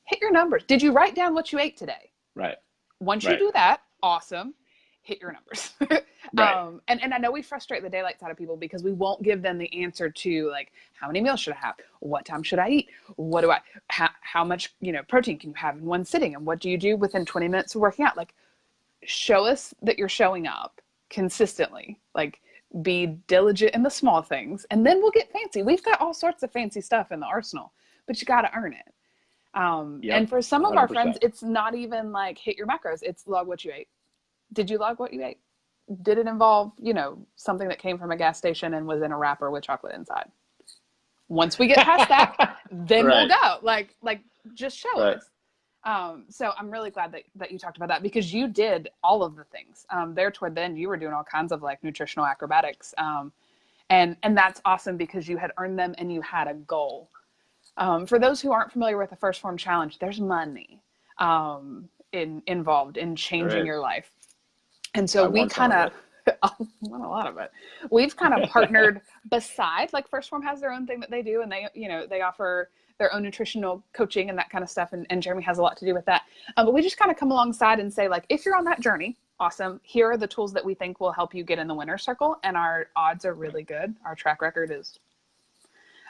Speaker 1: hit your numbers. Did you write down what you ate today?
Speaker 2: Right.
Speaker 1: Once you
Speaker 2: Right.
Speaker 1: do that, awesome. Hit your numbers.
Speaker 2: Right.
Speaker 1: And I know we frustrate the daylights out of people because we won't give them the answer to like, how many meals should I have? What time should I eat? What do I, how much, protein can you have in one sitting? And what do you do within 20 minutes of working out? Like, show us that you're showing up consistently. Like, be diligent in the small things, and then we'll get fancy. We've got all sorts of fancy stuff in the arsenal, but you got to earn it. And
Speaker 2: Yep.
Speaker 1: for some of our friends,
Speaker 2: 100%.
Speaker 1: it's not even like hit your macros. It's log what you ate. Did you log what you ate? Did it involve, something that came from a gas station and was in a wrapper with chocolate inside? Once we get past that, then we'll
Speaker 2: Right.
Speaker 1: go. Like, just show
Speaker 2: Right.
Speaker 1: us. So I'm really glad that you talked about that because you did all of the things. There toward the end, you were doing all kinds of like nutritional acrobatics. And that's awesome because you had earned them and you had a goal. For those who aren't familiar with the First Form Challenge, there's money involved in
Speaker 2: There
Speaker 1: changing your
Speaker 2: is.
Speaker 1: life. And so
Speaker 2: I
Speaker 1: we
Speaker 2: want some
Speaker 1: kind
Speaker 2: of
Speaker 1: of,
Speaker 2: it.
Speaker 1: want a lot of it. We've kind of partnered beside, like First Form has their own thing that they do, and they offer their own nutritional coaching and that kind of stuff. And Jeremy has a lot to do with that. But we just kind of come alongside and say, like, if you're on that journey, awesome. Here are the tools that we think will help you get in the winner's circle. And our odds are really good. Our track record is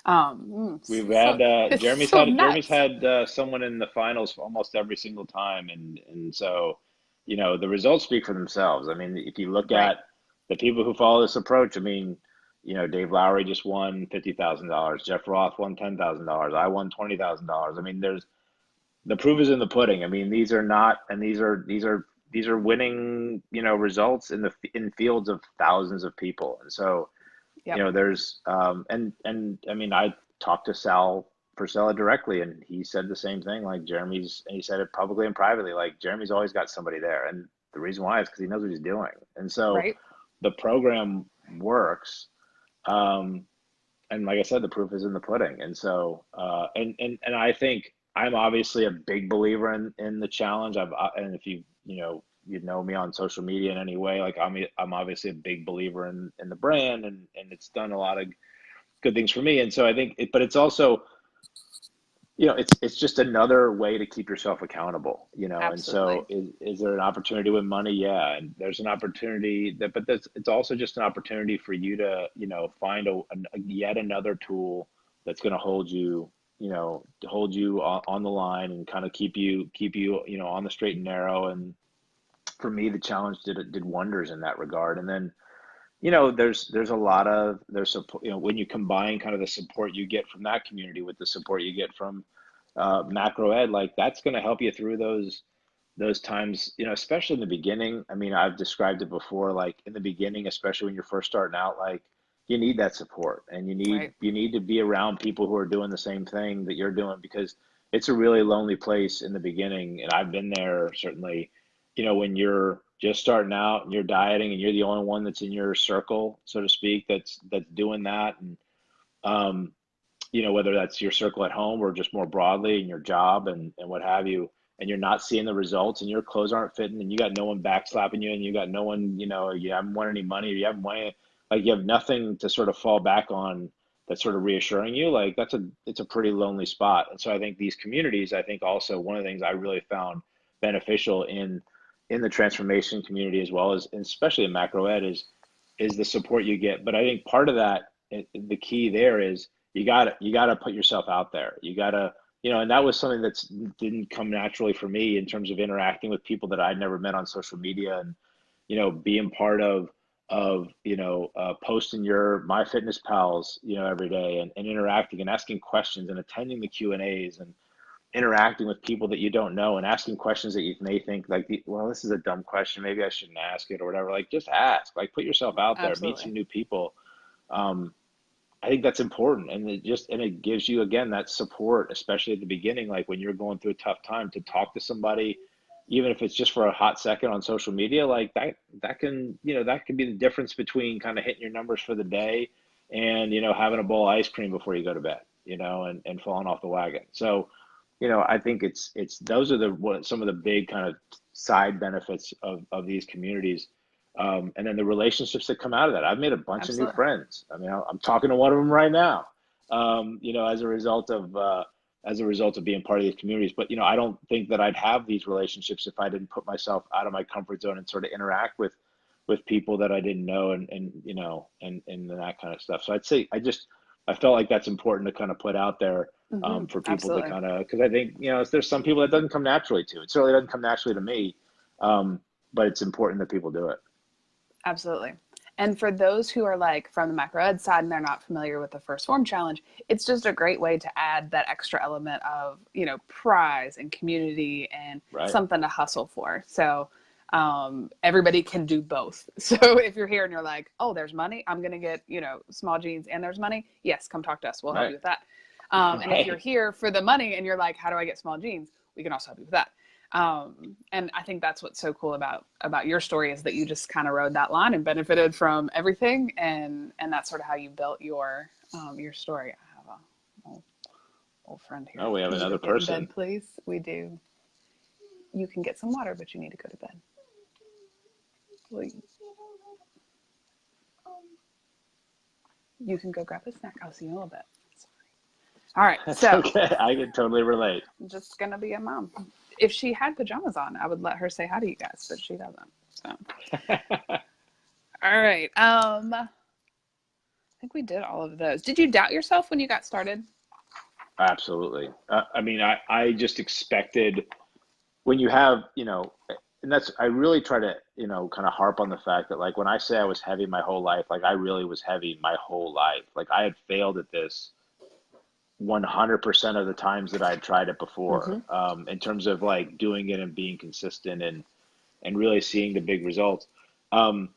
Speaker 2: We've
Speaker 1: so
Speaker 2: had
Speaker 1: it's so
Speaker 2: Jeremy's
Speaker 1: nuts.
Speaker 2: had someone in the finals almost every single time, and so the results speak for themselves. I mean, if you look
Speaker 1: Right.
Speaker 2: at the people who follow this approach, I mean, Dave Lowry just won $50,000. Jeff Roth won $10,000. I won $20,000. I mean, the proof is in the pudding. I mean, these are not, and these are winning results in fields of thousands of people, and so
Speaker 1: Yep.
Speaker 2: there's and I mean, I talked to Sal Purcell directly, and he said the same thing. Like and he said it publicly and privately. Like Jeremy's always got somebody there, and the reason why is because he knows what he's doing, and so
Speaker 1: Right.
Speaker 2: the program works. Um, and like I said, the proof is in the pudding. And so, and I think I'm obviously a big believer in the challenge. And if you know me on social media in any way, like I'm obviously a big believer in the brand, and it's done a lot of good things for me. And so I think, but it's also it's just another way to keep yourself accountable, and so
Speaker 1: Absolutely.
Speaker 2: is there an opportunity to win money? Yeah, and there's an opportunity but it's also just an opportunity for you to, find yet another tool that's going to hold you on the line and kind of keep you, on the straight and narrow. And for me, the challenge did wonders in that regard. And then, there's a lot of there's support, when you combine kind of the support you get from that community with the support you get from macro ed, like that's going to help you through those times, especially in the beginning. I mean, I've described it before, like in the beginning, especially when you're first starting out, like you need that support, and you need
Speaker 1: Right.
Speaker 2: you need to be around people who are doing the same thing that you're doing, because it's a really lonely place in the beginning. And I've been there certainly, when you're just starting out and you're dieting and you're the only one that's in your circle, so to speak, that's doing that. And um, whether that's your circle at home or just more broadly in your job and what have you, and you're not seeing the results and your clothes aren't fitting and you got no one backslapping you and you got no one, you haven't won any money or you haven't won, like you have nothing to sort of fall back on that's sort of reassuring you, like it's a pretty lonely spot. And so I think these communities, I think also one of the things I really found beneficial in the transformation community, as well as and especially in macro ed, is the support you get. But I think part of that, the key there is you gotta put yourself out there. You gotta, and that was something that didn't come naturally for me in terms of interacting with people that I'd never met on social media, and being part of posting your MyFitnessPals, every day, and interacting and asking questions and attending the Q&As and interacting with people that you don't know and asking questions that you may think like, well, this is a dumb question, maybe I shouldn't ask it or whatever. Like just ask, like put yourself out there, meet some
Speaker 1: Absolutely.
Speaker 2: new people. um, I think that's important, and it gives you again that support, especially at the beginning, like when you're going through a tough time, to talk to somebody, even if it's just for a hot second on social media, like that can be the difference between kind of hitting your numbers for the day and having a bowl of ice cream before you go to bed, and falling off the wagon. So, I think it's those are some of the big kind of side benefits of these communities. And then the relationships that come out of that. I've made a bunch of new
Speaker 1: Absolutely.
Speaker 2: friends. I mean, I'm talking to one of them right now. As a result of being part of these communities. But I don't think that I'd have these relationships if I didn't put myself out of my comfort zone and sort of interact with people that I didn't know, and that kind of stuff. So I'd say I felt like that's important to kind of put out there, for people to
Speaker 1: Absolutely.
Speaker 2: kind of, because I think there's some people that doesn't come naturally to. It certainly doesn't come naturally to me, but it's important that people do it.
Speaker 1: Absolutely. And for those who are like from the macro ed side and they're not familiar with the first form challenge, it's just a great way to add that extra element of, prize and community and
Speaker 2: Right.
Speaker 1: something to hustle for. So everybody can do both. So if you're here and you're like, oh, there's money, I'm going to get, small jeans and there's money. Yes, come talk to us. We'll help
Speaker 2: Right.
Speaker 1: you with that. And if you're
Speaker 2: Right.
Speaker 1: here for the money and you're like, how do I get small jeans? We can also help you with that. And I think that's what's so cool about your story is that you just kind of rode that line and benefited from everything, and that's sort of how you built your story. I have a old friend here.
Speaker 2: Oh, we have
Speaker 1: Can you go
Speaker 2: another
Speaker 1: get in
Speaker 2: person.
Speaker 1: bed, please? We do. You can get some water, but you need to go to bed. Well, you can go grab a snack. I'll see you in a little bit. All right,
Speaker 2: That's
Speaker 1: so
Speaker 2: okay. I can totally relate.
Speaker 1: I'm just gonna be a mom. If she had pajamas on, I would let her say hi to you guys, but she doesn't. So, all right. I think we did all of those. Did you doubt yourself when you got started?
Speaker 2: Absolutely. I mean, I just expected, when you have, and I really try to, kind of harp on the fact that, like, when I say I was heavy my whole life, like, I really was heavy my whole life. Like, I had failed at this 100% of the times that I had tried it before,
Speaker 1: Mm-hmm.
Speaker 2: in terms of like doing it and being consistent and really seeing the big results. Um,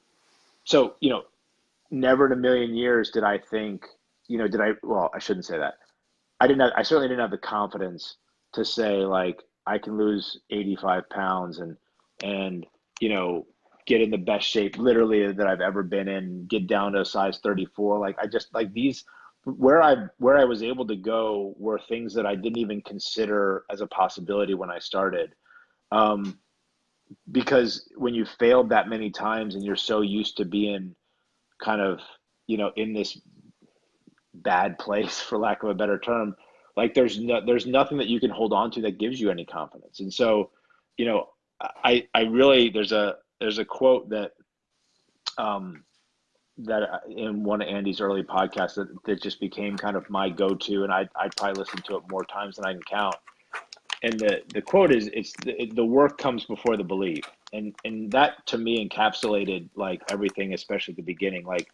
Speaker 2: so, never in a million years did I think, well, I shouldn't say that. I certainly didn't have the confidence to say, like, I can lose 85 pounds and, you know, get in the best shape literally that I've ever been in, get down to a size 34. Like, I just like these, where I was able to go were things that I didn't even consider as a possibility when I started. Um, because when you failed that many times and you're so used to being kind of, in this bad place, for lack of a better term, like there's nothing that you can hold on to that gives you any confidence. And so, you know, I really, there's a quote that, um, in one of Andy's early podcasts that just became kind of my go-to, and I'd probably listen to it more times than I can count. And the quote is, it's the work comes before the belief. And that to me encapsulated like everything, especially at the beginning. Like,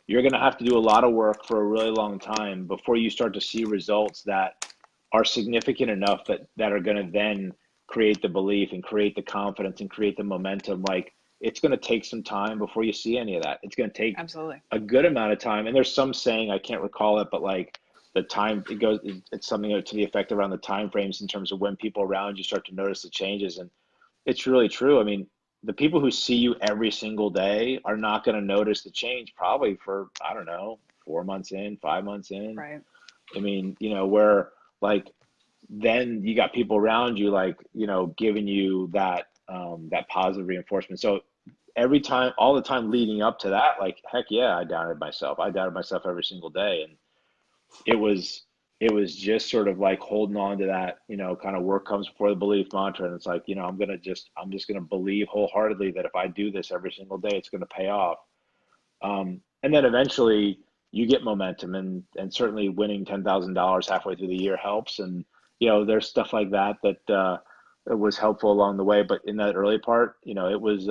Speaker 2: you're going to have to do a lot of work for a really long time before you start to see results that are significant enough that are going to then create the belief and create the confidence and create the momentum. Like, it's going to take some time before you see any of that. It's going to take
Speaker 1: Absolutely.
Speaker 2: a good amount of time. And there's some saying, I can't recall it, but like the time it goes, it's something to the effect around the time frames in terms of when people around you start to notice the changes. And it's really true. I mean, the people who see you every single day are not going to notice the change probably for, I don't know, 4 months in, 5 months in.
Speaker 1: Right.
Speaker 2: I mean, where like then you got people around you, like, giving you that positive reinforcement. So every time, all the time leading up to that, like, heck yeah, I doubted myself. I doubted myself every single day. And it was, just sort of like holding on to that, kind of work comes before the belief mantra. And it's like, I'm just going to believe wholeheartedly that if I do this every single day, it's going to pay off. And then eventually you get momentum, and certainly winning $10,000 halfway through the year helps. And, there's stuff like that was helpful along the way. But in that early part, it was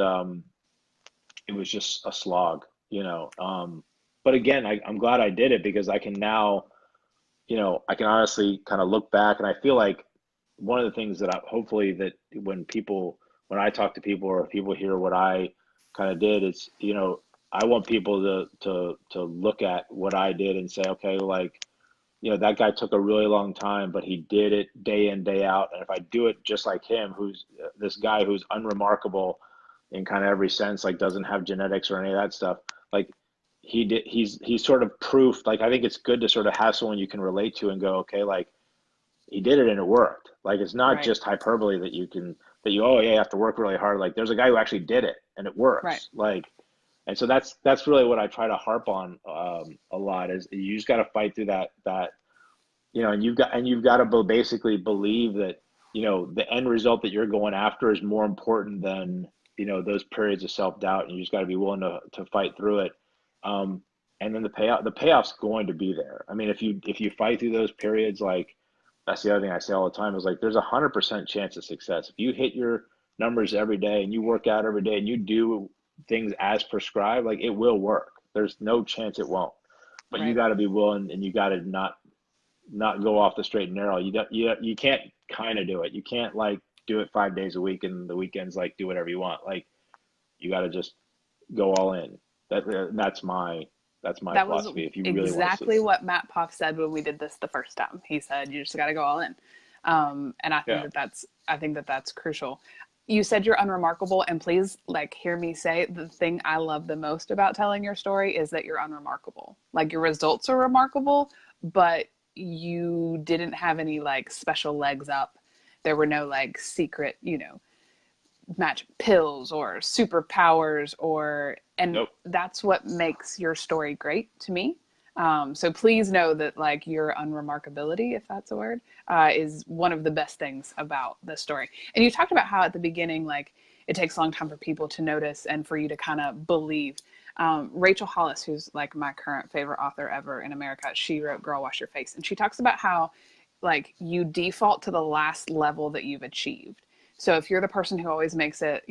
Speaker 2: just a slog. But again, I'm glad I did it, because I can now, I can honestly kind of look back, and I feel like one of the things that hopefully that when I talk to people, or if people hear what I kind of did, is, I want people to look at what I did and say, okay, like, that guy took a really long time, but he did it day in, day out. And if I do it just like him, who's this guy who's unremarkable in kind of every sense, like doesn't have genetics or any of that stuff, like he's sort of proof. Like, I think it's good to sort of have someone you can relate to and go, okay, like, he did it and it worked. Like, it's not
Speaker 1: Right.
Speaker 2: just hyperbole oh yeah, you have to work really hard. Like, there's a guy who actually did it and it
Speaker 1: Right.
Speaker 2: works. Like, and so that's really what I try to harp on, a lot, is you just got to fight through that, and you've got to basically believe that, the end result that you're going after is more important than, those periods of self-doubt. And you just got to be willing to fight through it. Um, and then the payoff's going to be there. I mean, if you fight through those periods, like, that's the other thing I say all the time, is like, there's 100% chance of success. If you hit your numbers every day and you work out every day and you do things as prescribed, like, it will work. There's no chance it won't. But you
Speaker 1: Right.
Speaker 2: got to be willing, and you got to not go off the straight and narrow. You can't kind of do it. You can't like do it 5 days a week and the weekends like do whatever you want. Like, you got to just go all in. That's my
Speaker 1: That was
Speaker 2: philosophy. If you really want to see
Speaker 1: exactly
Speaker 2: it.
Speaker 1: what Matt Poff said when we did this the first time. He said, "You just got to go all in," and
Speaker 2: Yeah.
Speaker 1: I think that that's crucial. You said you're unremarkable, and please, like, hear me say, the thing I love the most about telling your story is that you're unremarkable. Like, your results are remarkable, but you didn't have any like special legs up. There were no like secret, magic pills or superpowers, and
Speaker 2: Nope.
Speaker 1: that's what makes your story great to me. So please know that like your unremarkability, if that's a word, is one of the best things about the story. And you talked about how at the beginning, like, it takes a long time for people to notice and for you to kind of believe. Rachel Hollis, who's like my current favorite author ever in America, she wrote Girl Wash Your Face. And she talks about how like you default to the last level that you've achieved. So if you're the person who always makes it,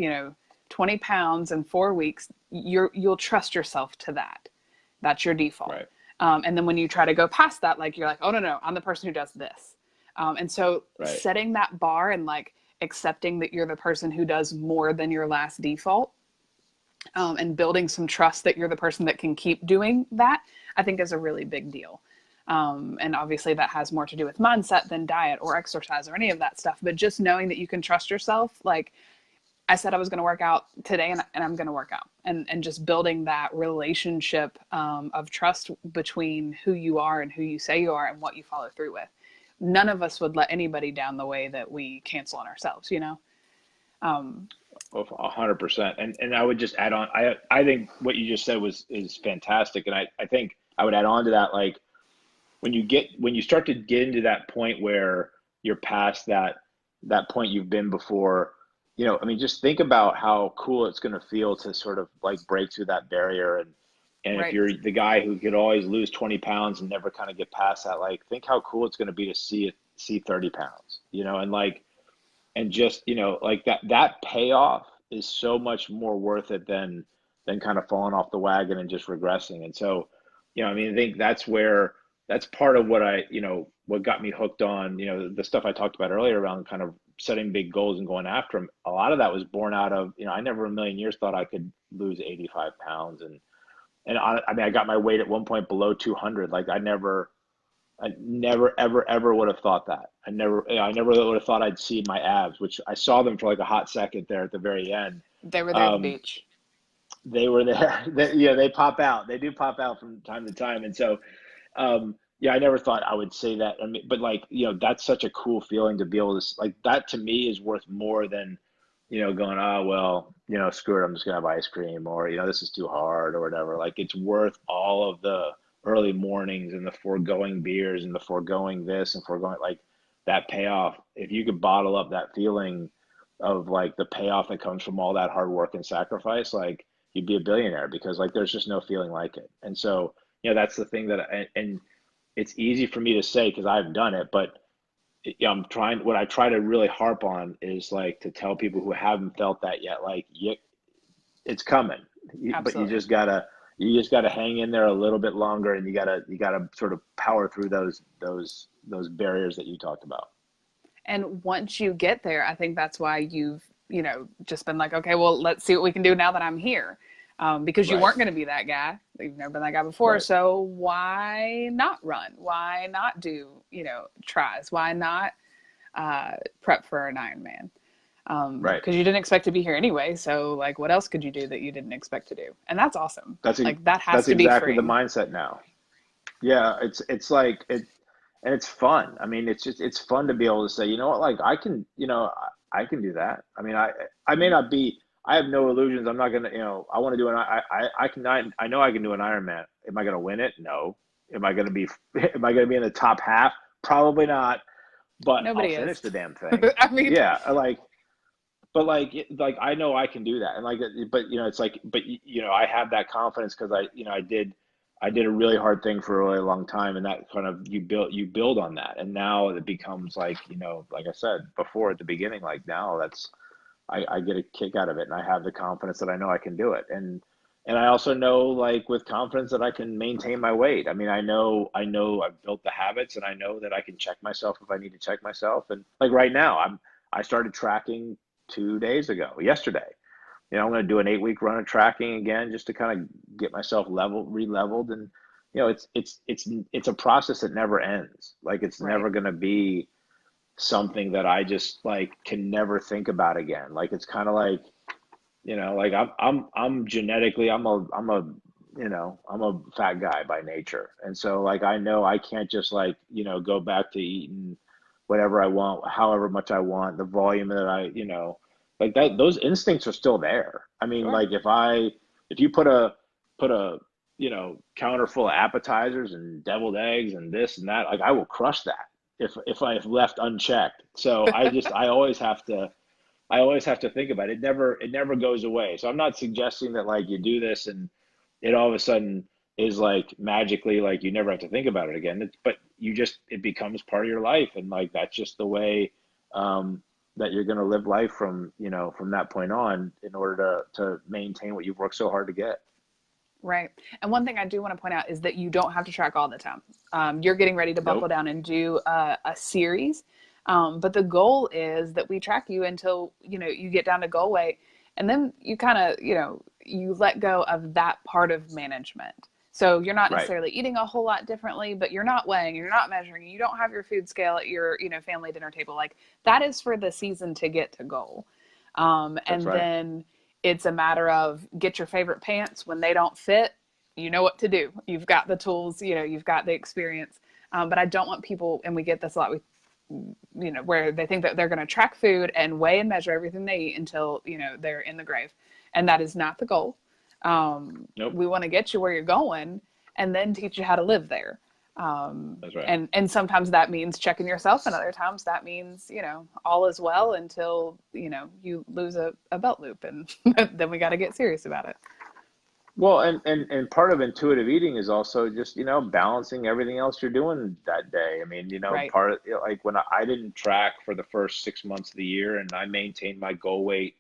Speaker 1: 20 pounds in 4 weeks, you'll trust yourself to that. That's your default.
Speaker 2: Right.
Speaker 1: And then when you try to go past that, like, you're like, oh, no, I'm the person who does this. And so
Speaker 2: Right.
Speaker 1: setting that bar and like accepting that you're the person who does more than your last default, and building some trust that you're the person that can keep doing that, I think is a really big deal. And obviously that has more to do with mindset than diet or exercise or any of that stuff. But just knowing that you can trust yourself, like I said, I was going to work out today, and I'm going to work out, and just building that relationship of trust between who you are and who you say you are and what you follow through with. None of us would let anybody down the way that we cancel on ourselves. Um,
Speaker 2: 100%. And I would just add on, I think what you just said is fantastic. And I think I would add on to that, like, when you start to get into that point where you're past that point you've been before, I mean, just think about how cool it's going to feel to sort of like break through that barrier. And if
Speaker 1: Right.
Speaker 2: you're the guy who could always lose 20 pounds and never kind of get past that, like, think how cool it's going to be to see 30 pounds, and like, and just, like that payoff is so much more worth it than kind of falling off the wagon and just regressing. And so, I mean, I think that's part of what what got me hooked on, the stuff I talked about earlier around kind of setting big goals and going after them. A lot of that was born out of, I never in a million years thought I could lose 85 pounds. And I mean, I got my weight at one point below 200. Like I never, ever, ever would have thought that. I never would have thought I'd see my abs, which I saw them for like a hot second there at the very end.
Speaker 1: They were there at the
Speaker 2: Um,
Speaker 1: beach.
Speaker 2: they were there. They pop out. They do pop out from time to time. And so, yeah, I never thought I would say that. I mean, but like, that's such a cool feeling to be able to, like, that to me is worth more than, going, oh, well, screw it, I'm just gonna have ice cream, or, this is too hard or whatever. Like, it's worth all of the early mornings and the foregoing beers and the foregoing this and foregoing, like, that payoff. If you could bottle up that feeling of like the payoff that comes from all that hard work and sacrifice, like, you'd be a billionaire, because like there's just no feeling like it. And so, that's the thing and it's easy for me to say because I've done it, but what I try to really harp on is like to tell people who haven't felt that yet, like, it's coming. But
Speaker 1: Absolutely.
Speaker 2: you just gotta hang in there a little bit longer, and you gotta sort of power through those barriers that you talked about.
Speaker 1: And once you get there, I think that's why you've, just been like, okay, well, let's see what we can do now that I'm here. Because you
Speaker 2: Right,
Speaker 1: weren't going to be that guy. You've never been that guy before.
Speaker 2: right,
Speaker 1: So why not run? Why not do, tries? Why not prep for an Ironman?
Speaker 2: right.
Speaker 1: Because you didn't expect to be here anyway. So, like, what else could you do that you didn't expect to do? And that's awesome.
Speaker 2: That's
Speaker 1: Like, that has
Speaker 2: that's
Speaker 1: to be
Speaker 2: exactly the
Speaker 1: freeing.
Speaker 2: mindset now. Yeah, it's like it, and it's fun. I mean, it's fun to be able to say, you know what, like, I can do that. I mean, I may not be. I have no illusions. I'm not gonna, I want to do I know I can do an Ironman. Am I gonna win it? No. Am I gonna be am I gonna be in the top half? Probably not. But I'll
Speaker 1: Nobody
Speaker 2: finish
Speaker 1: is.
Speaker 2: the damn thing.
Speaker 1: I mean,
Speaker 2: Yeah, like, but like I know I can do that. And like, but it's like, but I have that confidence because I did a really hard thing for a really long time, and that kind of, you build on that, and now it becomes like, like I said before at the beginning, like, now that's, I get a kick out of it, and I have the confidence that I know I can do it. And I also know, like, with confidence, that I can maintain my weight. I mean, I know I've built the habits, and I know that I can check myself if I need to check myself. And like right now, I started tracking 2 days ago, yesterday. I'm going to do an 8 week run of tracking again, just to kind of get myself re-leveled. And, it's a process that never ends. Like, it's
Speaker 1: right.
Speaker 2: never going to be something that I just like can never think about again. Like, it's kind of like, like, I'm genetically, I'm a fat guy by nature. And so, like, I know I can't just, like, go back to eating whatever I want, however much I want, the volume that like, that, those instincts are still there. I mean,
Speaker 1: Sure.
Speaker 2: like, if you put a counter full of appetizers and deviled eggs and this and that, like, I will crush that if I left unchecked. So I always have to think about it. It never goes away. So I'm not suggesting that, like, you do this and it all of a sudden is like magically, like, you never have to think about it again. But it becomes part of your life, and like, that's just the way, that you're going to live life from that point on, in order to maintain what you've worked so hard to get.
Speaker 1: Right. And one thing I do want to point out is that you don't have to track all the time. You're getting ready to buckle
Speaker 2: Nope.
Speaker 1: down and do a series. But the goal is that we track you until, you get down to goal weight. And then you kind of, you let go of that part of management. So you're not
Speaker 2: Right.
Speaker 1: necessarily eating a whole lot differently, but you're not weighing, you're not measuring, you don't have your food scale at your, family dinner table. Like, that is for the season to get to goal.
Speaker 2: That's
Speaker 1: And
Speaker 2: right.
Speaker 1: then it's a matter of get your favorite pants when they don't fit. You know what to do. You've got the tools, you've got the experience. But I don't want people, and we get this a lot with, where they think that they're going to track food and weigh and measure everything they eat until, they're in the grave. And that is not the goal.
Speaker 2: Nope.
Speaker 1: We want to get you where you're going and then teach you how to live there.
Speaker 2: That's right.
Speaker 1: And sometimes that means checking yourself, and other times that means, all is well until, you lose a belt loop, and then we got to get serious about it.
Speaker 2: Well, and part of intuitive eating is also just, balancing everything else you're doing that day. I mean,
Speaker 1: Right.
Speaker 2: part of, like when I didn't track for the first 6 months of the year and I maintained my goal weight,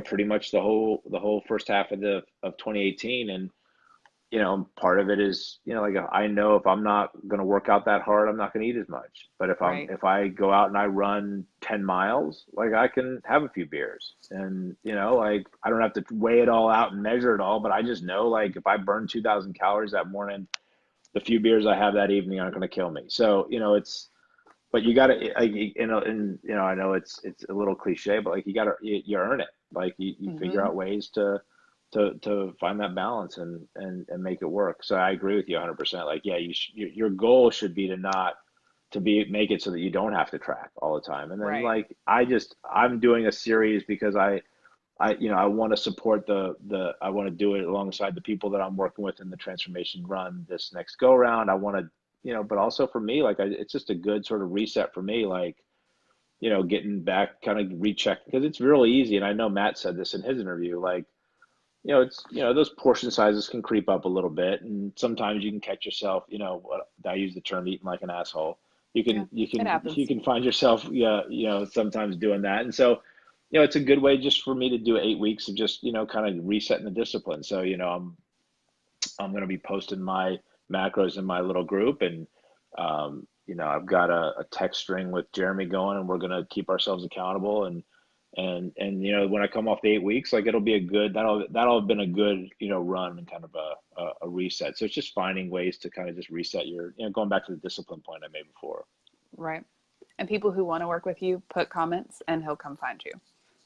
Speaker 2: pretty much the whole first half of 2018. And part of it is, like I know if I'm not going to work out that hard, I'm not going to eat as much. But
Speaker 1: Right.
Speaker 2: if I go out and I run 10 miles, like I can have a few beers and, like I don't have to weigh it all out and measure it all, but I just know like if I burn 2,000 calories that morning, the few beers I have that evening aren't going to kill me. So, but you got to, like, and, I know it's a little cliche, but like you earn it. Like you figure
Speaker 1: Hmm.
Speaker 2: out ways to find that balance and make it work. So I agree with you 100%. Like, yeah, your goal should be to not to be make it so that you don't have to track all the time. And then
Speaker 1: Right.
Speaker 2: like I'm doing a series because I want to support I want to do it alongside the people that I'm working with in the transformation run this next go round. I want to, but also for me, like it's just a good sort of reset for me, like, getting back, kind of recheck because it's really easy. And I know Matt said this in his interview, like, it's, those portion sizes can creep up a little bit, and sometimes you can catch yourself, what I use the term eating like an asshole. You
Speaker 1: Yeah,
Speaker 2: can you
Speaker 1: it
Speaker 2: can you
Speaker 1: happens.
Speaker 2: can find yourself, yeah, sometimes doing that. And so, it's a good way just for me to do 8 weeks of just, kind of resetting the discipline. So, I'm going to be posting my macros in my little group, and I've got a text string with Jeremy going, and we're going to keep ourselves accountable. And when I come off the 8 weeks, like it'll be a good that'll have been a good run and kind of a reset. So it's just finding ways to kind of just reset your going back to the discipline point I made before.
Speaker 1: Right. And people who want to work with you, put comments and he'll come find you.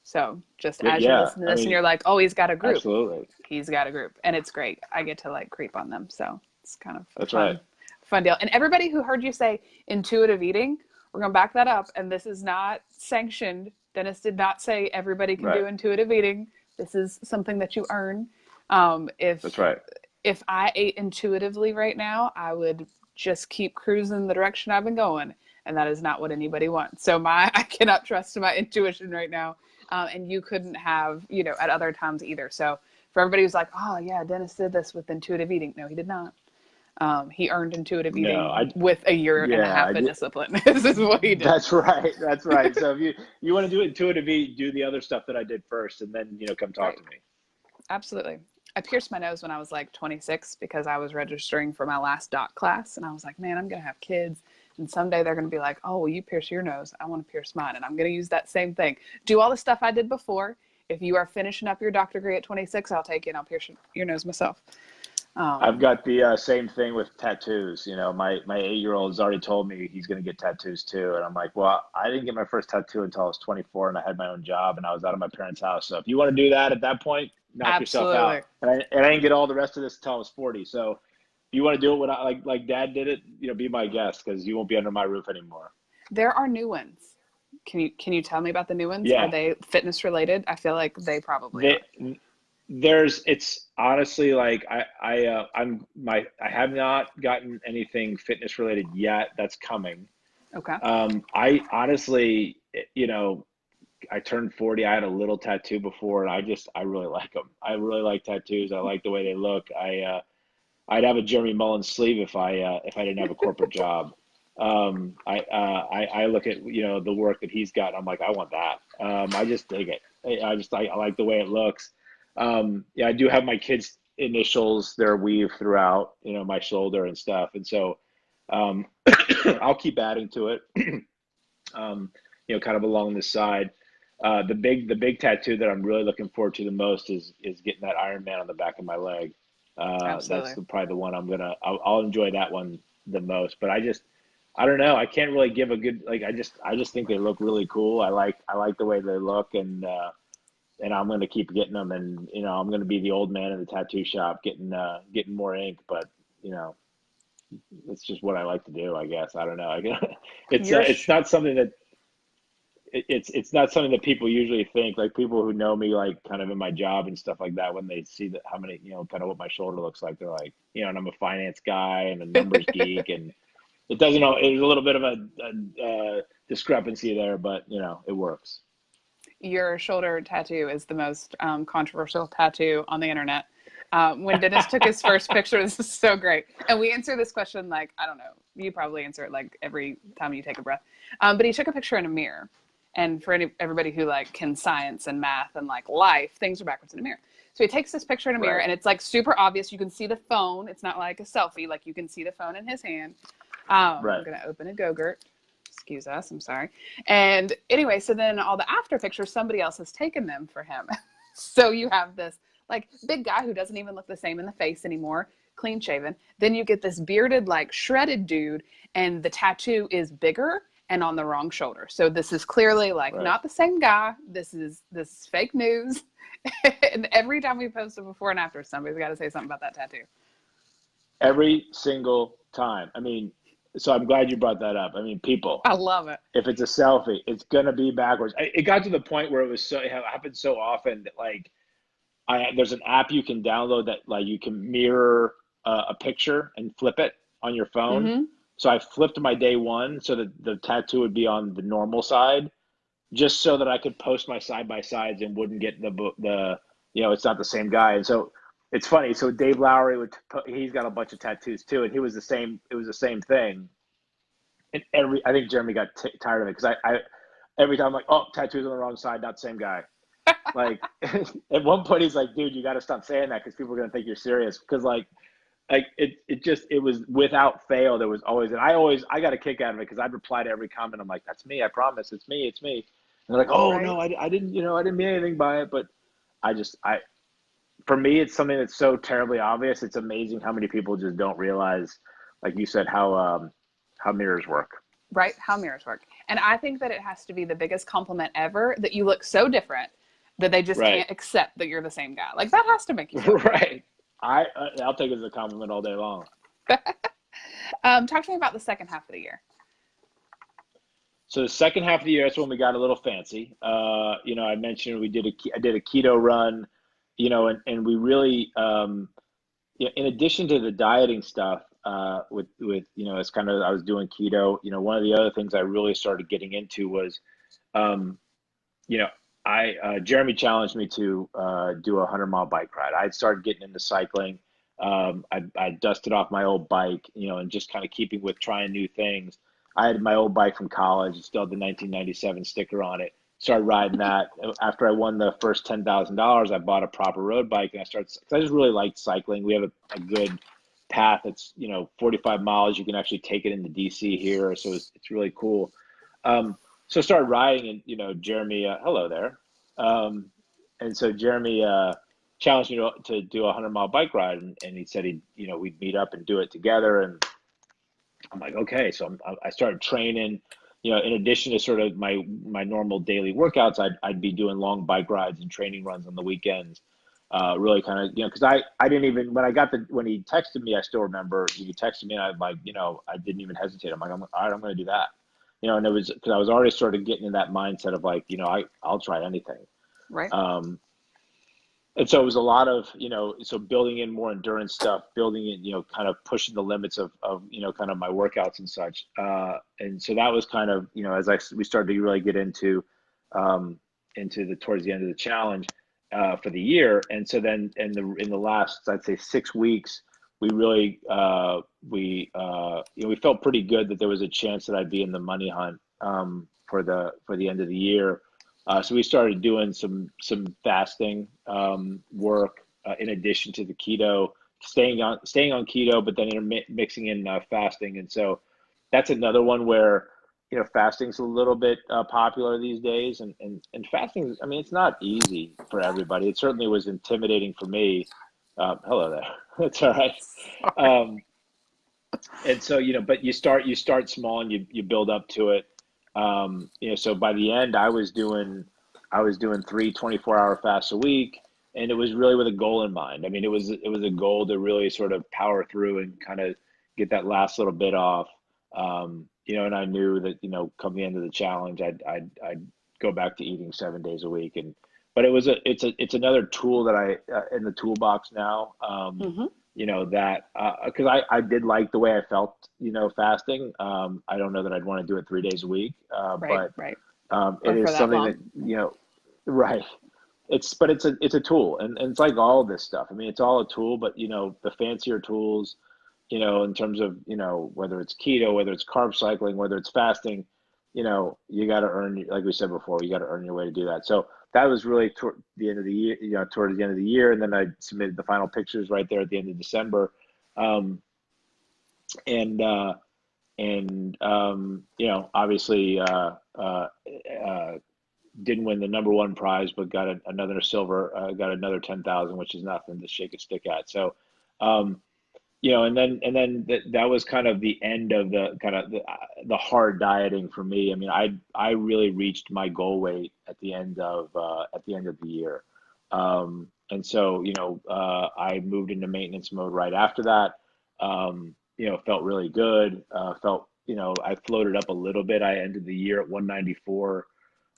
Speaker 1: So just
Speaker 2: Yeah,
Speaker 1: as you're
Speaker 2: yeah.
Speaker 1: listening to
Speaker 2: I
Speaker 1: this and
Speaker 2: mean,
Speaker 1: you're like, oh, he's got a group,
Speaker 2: absolutely.
Speaker 1: he's got a group. And it's great. I get to like creep on them. So it's kind of a
Speaker 2: That's right.
Speaker 1: fun deal. And everybody who heard you say intuitive eating, we're going to back that up. And this is not sanctioned. Dennis did not say everybody can
Speaker 2: Right.
Speaker 1: do intuitive eating. This is something that you earn.
Speaker 2: That's
Speaker 1: If
Speaker 2: right.
Speaker 1: if I ate intuitively right now, I would just keep cruising the direction I've been going, and that is not what anybody wants. So I cannot trust my intuition right now, and you couldn't have, at other times either. So for everybody who's like, oh yeah, Dennis did this with intuitive eating, no, he did not. He earned intuitive
Speaker 2: No,
Speaker 1: eating with a year and a
Speaker 2: yeah,
Speaker 1: half of discipline. This is what he did.
Speaker 2: that's right. That's right. So if you want to do intuitive eat, do the other stuff that I did first, and then come talk
Speaker 1: Right.
Speaker 2: to me.
Speaker 1: Absolutely. I pierced my nose when I was like 26 because I was registering for my last doc class. And I was like, man, I'm going to have kids. And someday they're going to be like, oh, well, you pierce your nose. I want to pierce mine. And I'm going to use that same thing. Do all the stuff I did before. If you are finishing up your doctor degree at 26, I'll take you and I'll pierce your nose myself.
Speaker 2: I've
Speaker 1: Um,
Speaker 2: got the same thing with tattoos. My 8-year-old has already told me he's going to get tattoos too, and I'm like, well, I didn't get my first tattoo until I was 24, and I had my own job, and I was out of my parents' house. So if you want to do that at that point, knock yourself out.
Speaker 1: Absolutely.
Speaker 2: And I didn't get all the rest of this until I was 40. So if you want to do it when I like Dad did it, be my guest because you won't be under my roof anymore.
Speaker 1: There are new ones. Can you tell me about the new ones? Are
Speaker 2: Yeah,
Speaker 1: they fitness related? I feel like they probably
Speaker 2: they
Speaker 1: are.
Speaker 2: it's honestly like I have not gotten anything fitness related yet. That's coming.
Speaker 1: Okay.
Speaker 2: I honestly, I turned 40. I had a little tattoo before, and I really like them. I really like tattoos. I like the way they look. I'd have a Jeremy Mullins sleeve if I didn't have a corporate job. I look at the work that he's got. And I'm like, I want that. I just dig it. I like the way it looks. Yeah, I do have my kids' initials. They're weaved throughout, my shoulder and stuff, and so um, I'll keep adding to it. Kind of along the side. The big tattoo that I'm really looking forward to the most is getting that Iron Man on the back of my leg. That's
Speaker 1: Absolutely.
Speaker 2: probably the one I'll enjoy that one the most. But I don't know. I can't really give a good like. I just think they look really cool. I like the way they look, and I'm gonna keep getting them. And I'm gonna be the old man in the tattoo shop getting more ink. But you know, it's just what I like to do. I guess I don't know.
Speaker 1: You're
Speaker 2: It's not something that it's not something that people usually think, like people who know me, like kind of in my job and stuff like that, when they see that how many, kind of what my shoulder looks like, they're like, and I'm a finance guy and a numbers geek, and it doesn't know, there's a little bit of a discrepancy there, but it works.
Speaker 1: Your shoulder tattoo is the most controversial tattoo on the internet. When Dennis took his first picture, this is so great. And we answer this question like, I don't know, you probably answer it like every time you take a breath. But he took a picture in a mirror. And for everybody who like can science and math and like life, things are backwards in a mirror. So he takes this picture in a mirror
Speaker 2: Right.
Speaker 1: and it's like super obvious. You can see the phone. It's not like a selfie. Like you can see the phone in his hand. I'm
Speaker 2: Right.
Speaker 1: going to open a Go-Gurt. Excuse us. I'm sorry. And anyway, so then all the after pictures, somebody else has taken them for him. So you have this like big guy who doesn't even look the same in the face anymore, clean shaven. Then you get this bearded, like shredded dude, and the tattoo is bigger and on the wrong shoulder. So this is clearly like
Speaker 2: Right.
Speaker 1: not the same guy. This is fake news. And every time we post a before and after, somebody's got to say something about that tattoo.
Speaker 2: Every single time. I mean, so I'm glad you brought that up. I mean, people,
Speaker 1: I love it.
Speaker 2: if it's a selfie, it's gonna be backwards. It got to the point where it happened so often that like there's an app you can download that like you can mirror a picture and flip it on your phone.
Speaker 1: Mm-hmm.
Speaker 2: So I flipped my day one so that the tattoo would be on the normal side, just so that I could post my side by sides and wouldn't get it's not the same guy. And so it's funny. So Dave Lowry he's got a bunch of tattoos too, and he was the same. It was the same thing. And I think Jeremy got tired of it because I every time I'm like, oh, tattoos on the wrong side, not the same guy. Like at one point he's like, dude, you got to stop saying that because people are gonna think you're serious. Because it was without fail. There was always, and I got a kick out of it because I'd reply to every comment. I'm like, that's me. I promise, it's me. It's me. And they're like, oh
Speaker 1: Right.
Speaker 2: no, I didn't. I didn't mean anything by it. But for me, it's something that's so terribly obvious. It's amazing how many people just don't realize, like you said, how mirrors work.
Speaker 1: Right? How mirrors work. And I think that it has to be the biggest compliment ever that you look so different that they just
Speaker 2: Right.
Speaker 1: can't accept that you're the same guy. Like that has to make you feel good.
Speaker 2: Right. I'll take it as a compliment all day long.
Speaker 1: Talk to me about the second half of the year.
Speaker 2: So the second half of the year, that's when we got a little fancy. I mentioned I did a keto run, and we really, in addition to the dieting stuff, it's kind of, I was doing keto. One of the other things I really started getting into was, um, you know, Jeremy challenged me to do a 100-mile bike ride. I'd started getting into cycling. I dusted off my old bike, and just kind of keeping with trying new things. I had my old bike from college. It still had the 1997 sticker on it. Started riding that. After I won the first $10,000, I bought a proper road bike, and because I just really liked cycling. We have a good path that's 45 miles. You can actually take it into DC here, so it's really cool. So I started riding, and Jeremy, hello there. And so Jeremy challenged me to do a 100-mile bike ride, and he said we'd meet up and do it together. And I'm like, okay. So I started training. In addition to sort of my normal daily workouts, I'd be doing long bike rides and training runs on the weekends. Really kind of, because I didn't even, when he texted me, I still remember he texted me, and I'm like, I didn't even hesitate. I'm like, all right, I'm going to do that. And it was because I was already sort of getting in that mindset of like, I'll try anything.
Speaker 1: Right.
Speaker 2: And so it was a lot of, so building in more endurance stuff, building in, kind of pushing the limits of kind of my workouts and such. And so that was kind of, as we started to really get into towards the end of the challenge for the year. And so then in the last, I'd say 6 weeks, we really, we felt pretty good that there was a chance that I'd be in the money hunt for the end of the year. So we started doing some fasting work in addition to the keto, staying on keto, but then mixing in fasting. And so that's another one where fasting's a little bit popular these days, and fasting. I mean, it's not easy for everybody. It certainly was intimidating for me. Hello there. That's all right. And so but you start small and you build up to it. So by the end, I was doing 3 24-hour fasts a week, and it was really with a goal in mind. I mean, it was a goal to really sort of power through and kind of get that last little bit off. And I knew that come the end of the challenge, I'd go back to eating 7 days a week. And but it's another tool that I in the toolbox now.
Speaker 1: Mm-hmm.
Speaker 2: That because I did like the way I felt, fasting. I don't know that I'd want to do it 3 days a week,
Speaker 1: Right,
Speaker 2: but
Speaker 1: right.
Speaker 2: it
Speaker 1: Or for
Speaker 2: is
Speaker 1: that
Speaker 2: something that,
Speaker 1: long.
Speaker 2: right. But it's a tool, and it's like all this stuff. I mean, it's all a tool, but the fancier tools, in terms of, whether it's keto, whether it's carb cycling, whether it's fasting, you got to earn, like we said before, you got to earn your way to do that. So that was really toward the end of the year, towards the end of the year, and then I submitted the final pictures right there at the end of December, um, and obviously didn't win the number one prize, but got another silver, got another 10,000, which is nothing to shake a stick at. So. Um, that was kind of the end of the hard dieting for me. I mean, I really reached my goal weight at the end of the year, and so I moved into maintenance mode right after that. Felt really good. Felt I floated up a little bit. I ended the year at 194,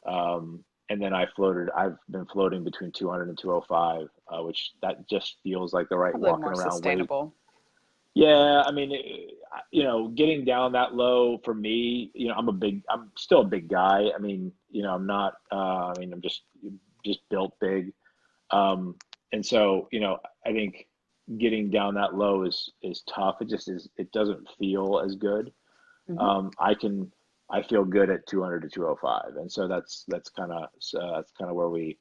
Speaker 2: and then I've been floating between 200 and 205, which that just feels like the right
Speaker 1: Probably
Speaker 2: walking
Speaker 1: more
Speaker 2: around weight.
Speaker 1: sustainable.
Speaker 2: Yeah, I mean, getting down that low for me, I'm still a big guy. I mean, I'm not, I mean, I'm just built big. And so, I think getting down that low is tough. It just is, it doesn't feel as good.
Speaker 1: Hmm.
Speaker 2: I feel good at 200 to 205. And so that's kind of where we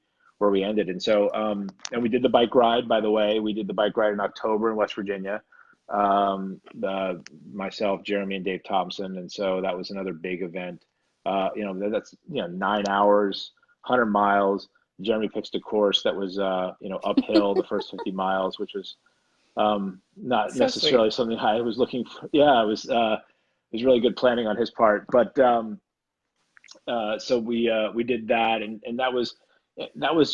Speaker 2: ended. And so, and we did the bike ride, by the way. We did the bike ride in October in West Virginia. Myself, Jeremy, and Dave Thompson, and so that was another big event. That's 9 hours, 100 miles. Jeremy pitched a course that was uphill the first 50 miles, which was not
Speaker 1: So sweet.
Speaker 2: necessarily something I was looking for. Yeah, it was really good planning on his part, but so we did that, and that was it was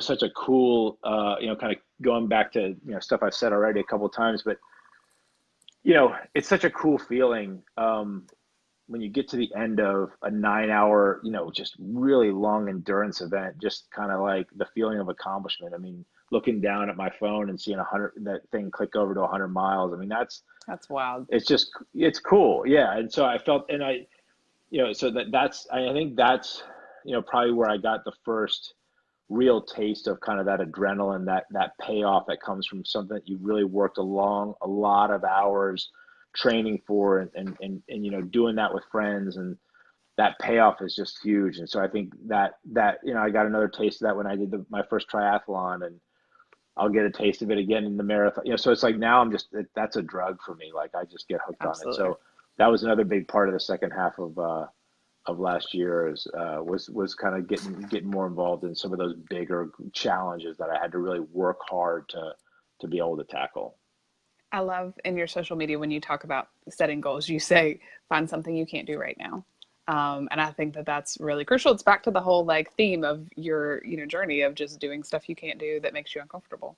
Speaker 2: such a cool, kind of going back to stuff I've said already a couple of times, but it's such a cool feeling, when you get to the end of a 9 hour, just really long endurance event, just kind of like the feeling of accomplishment. I mean, looking down at my phone and seeing that thing click over to 100 miles. I mean,
Speaker 1: That's wild.
Speaker 2: it's cool. Yeah. And so I felt, and so I think that's, probably where I got the first real taste of kind of that adrenaline, that payoff that comes from something that you really worked a lot of hours training for, and doing that with friends, and that payoff is just huge. And so I think that I got another taste of that when I did my first triathlon, and I'll get a taste of it again in the marathon. So it's like now that's a drug for me. Like I just get hooked on it.
Speaker 1: Absolutely.
Speaker 2: So that was another big part of the second half of last year, was kind of getting more involved in some of those bigger challenges that I had to really work hard to be able to tackle.
Speaker 1: I love in your social media when you talk about setting goals, you say, find something you can't do right now. And I think that that's really crucial. It's back to the whole like theme of your, journey of just doing stuff you can't do that makes you uncomfortable.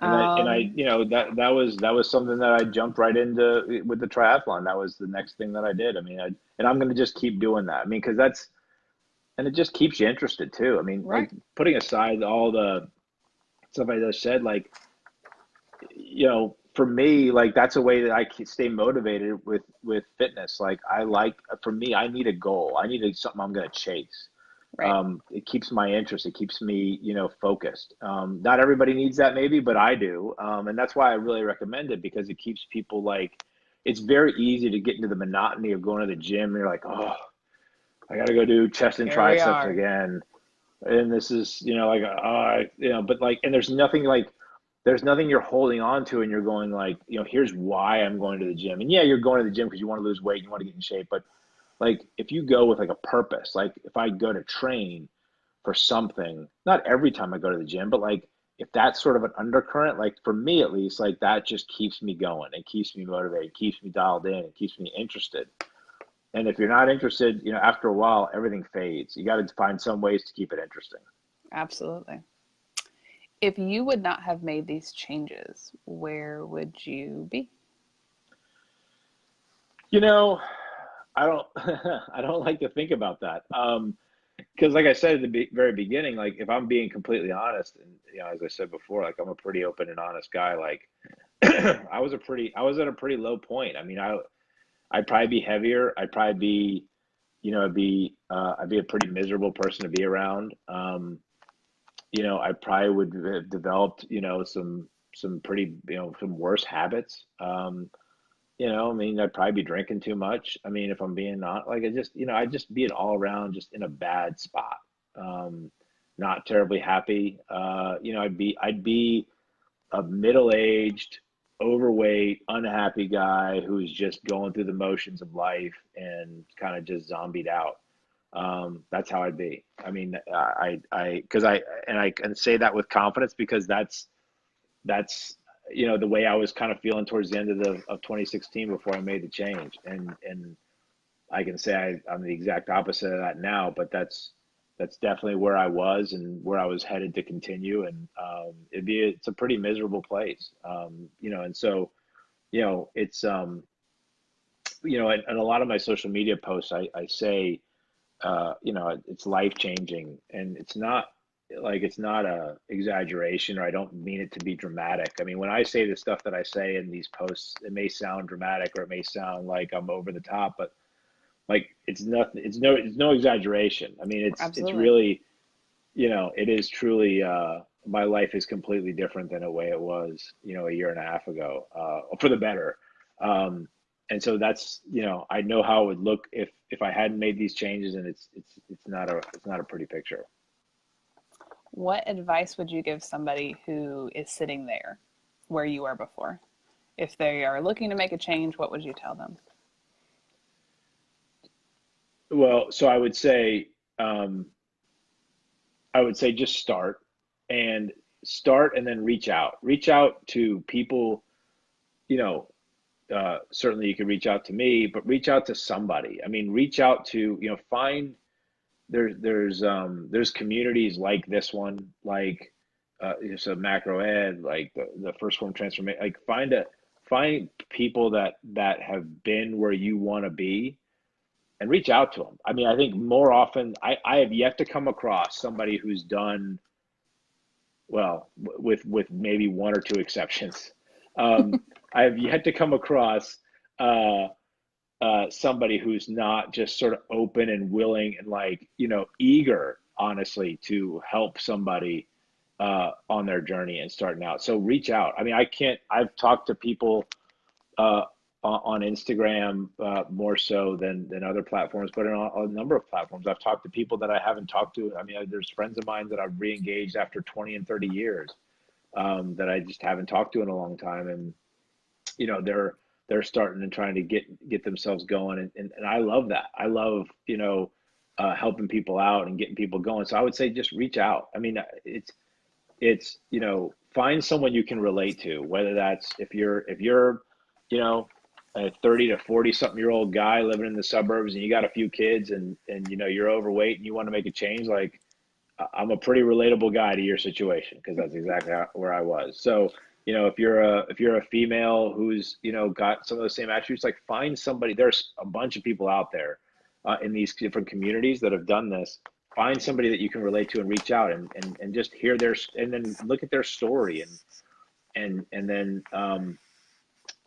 Speaker 2: And I
Speaker 1: Um,
Speaker 2: that was something that I jumped right into with the triathlon. That was the next thing that I did. I mean, and I'm going to just keep doing that. I mean, because and it just keeps you interested too. I mean,
Speaker 1: right.
Speaker 2: like putting aside all the stuff I just said, like, for me, like that's a way that I can stay motivated with fitness. Like for me, I need a goal. I need something I'm going to chase.
Speaker 1: Right.
Speaker 2: It keeps my interest. It keeps me, focused. Not everybody needs that maybe, but I do. And that's why I really recommend it, because it keeps people like, it's very easy to get into the monotony of going to the gym. And you're like, oh, I got to go do chest and
Speaker 1: Here we
Speaker 2: triceps
Speaker 1: are.
Speaker 2: again. And this is, like, but like, and there's nothing you're holding on to, and you're going like, here's why I'm going to the gym. And yeah, you're going to the gym because you want to lose weight, you want to get in shape, but like if you go with like a purpose, like if I go to train for something, not every time I go to the gym, but like if that's sort of an undercurrent, like for me at least, like that just keeps me going. It keeps me motivated, keeps me dialed in, it keeps me interested. And if you're not interested, after a while, everything fades. You got to find some ways to keep it interesting.
Speaker 1: Absolutely. If you would not have made these changes, where would you be?
Speaker 2: You know, I don't, I don't like to think about that. because like I said at the very beginning, like if I'm being completely honest, and as I said before, like I'm a pretty open and honest guy. Like I was at a pretty low point. I mean, I'd probably be heavier. I'd probably be, I'd be a pretty miserable person to be around. I probably would have developed, some pretty, some worse habits. I mean, I'd probably be drinking too much. I mean, if I'm being not like, I'd just be an all around, just in a bad spot. Um, Not terribly happy. I'd be a middle-aged, overweight, unhappy guy who's just going through the motions of life and kind of just zombied out. That's how I'd be. I mean, because and I can say that with confidence because that's the way I was kind of feeling towards the end of 2016 before I made the change, and I can say I'm the exact opposite of that now, but that's definitely where I was and where I was headed to continue, and it's a pretty miserable place, and so it's and a lot of my social media posts I say it's life changing, and it's not a exaggeration, or I don't mean it to be dramatic. I mean, when I say the stuff that I say in these posts, it may sound dramatic or it may sound like I'm over the top, but like it's nothing, it's no exaggeration. I mean, it's
Speaker 1: Absolutely.
Speaker 2: really, it is truly my life is completely different than the way it was, a year and a half ago, for the better. Um, and so that's, I know how it would look if I hadn't made these changes, and it's not a pretty picture.
Speaker 1: What advice would you give somebody who is sitting there where you were before? If they are looking to make a change, what would you tell them?
Speaker 2: Well, so um, I would say just and start and then reach out to people, you know, certainly you can reach out to me, but reach out to somebody. I mean, reach out to, find there's communities like this one, like so macro ed, like the first form transformation, like find people that have been where you want to be and reach out to them. I mean, I think more often I have yet to come across somebody who's done well, with maybe one or two exceptions. Um, I have yet to come across uh, somebody who's not just sort of open and willing and like eager, honestly, to help somebody on their journey and starting out. So reach out. I mean, I can't. I've talked to people uh, on Instagram more so than other platforms, but on a number of platforms, I've talked to people that I haven't talked to. I mean, there's friends of mine that I've re-engaged after 20 and 30 years that I just haven't talked to in a long time, and they're starting and trying to get themselves going, and I love that. I love helping people out and getting people going. So I would say just reach out. I mean, it's find someone you can relate to, whether that's if you're you know a 30 to 40 something year old guy living in the suburbs and you got a few kids and you're overweight and you want to make a change. Like I'm a pretty relatable guy to your situation because that's exactly where I was. So if you're a female who's got some of those same attributes, like find somebody. There's a bunch of people out there in these different communities that have done this. Find somebody that you can relate to and reach out and just hear and then look at their story and and then um,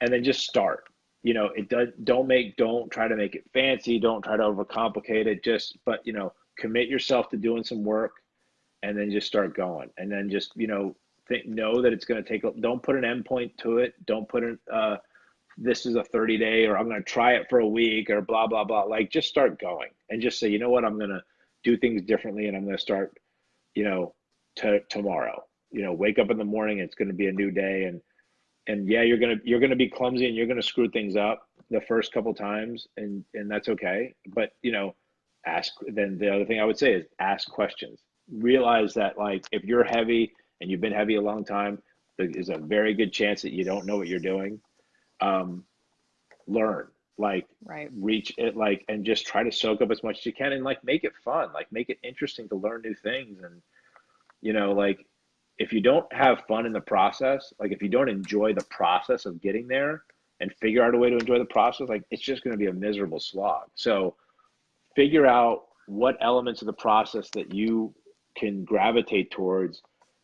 Speaker 2: and then just start. It does don't try to make it fancy, don't try to overcomplicate it, just but commit yourself to doing some work and then just start going, and then just know that it's going to take don't put an endpoint to it, don't put in this is a 30-day or I'm going to try it for a week or blah blah blah. Like just start going and just say, you know what, I'm going to do things differently and I'm going to start you know tomorrow. Wake up in the morning, it's going to be a new day, and yeah, you're gonna be clumsy and you're gonna screw things up the first couple times, and that's okay. But ask. Then the other thing I would say is ask questions. Realize that like if you're heavy and you've been heavy a long time, there is a very good chance that you don't know what you're doing. Um, Learn, like
Speaker 1: Right.
Speaker 2: reach it, like and just try to soak up as much as you can, and like make it fun, like make it interesting to learn new things, and like if you don't have fun in the process, like if you don't enjoy the process of getting there and figure out a way to enjoy the process, like it's just going to be a miserable slog. So figure out what elements of the process that you can gravitate towards,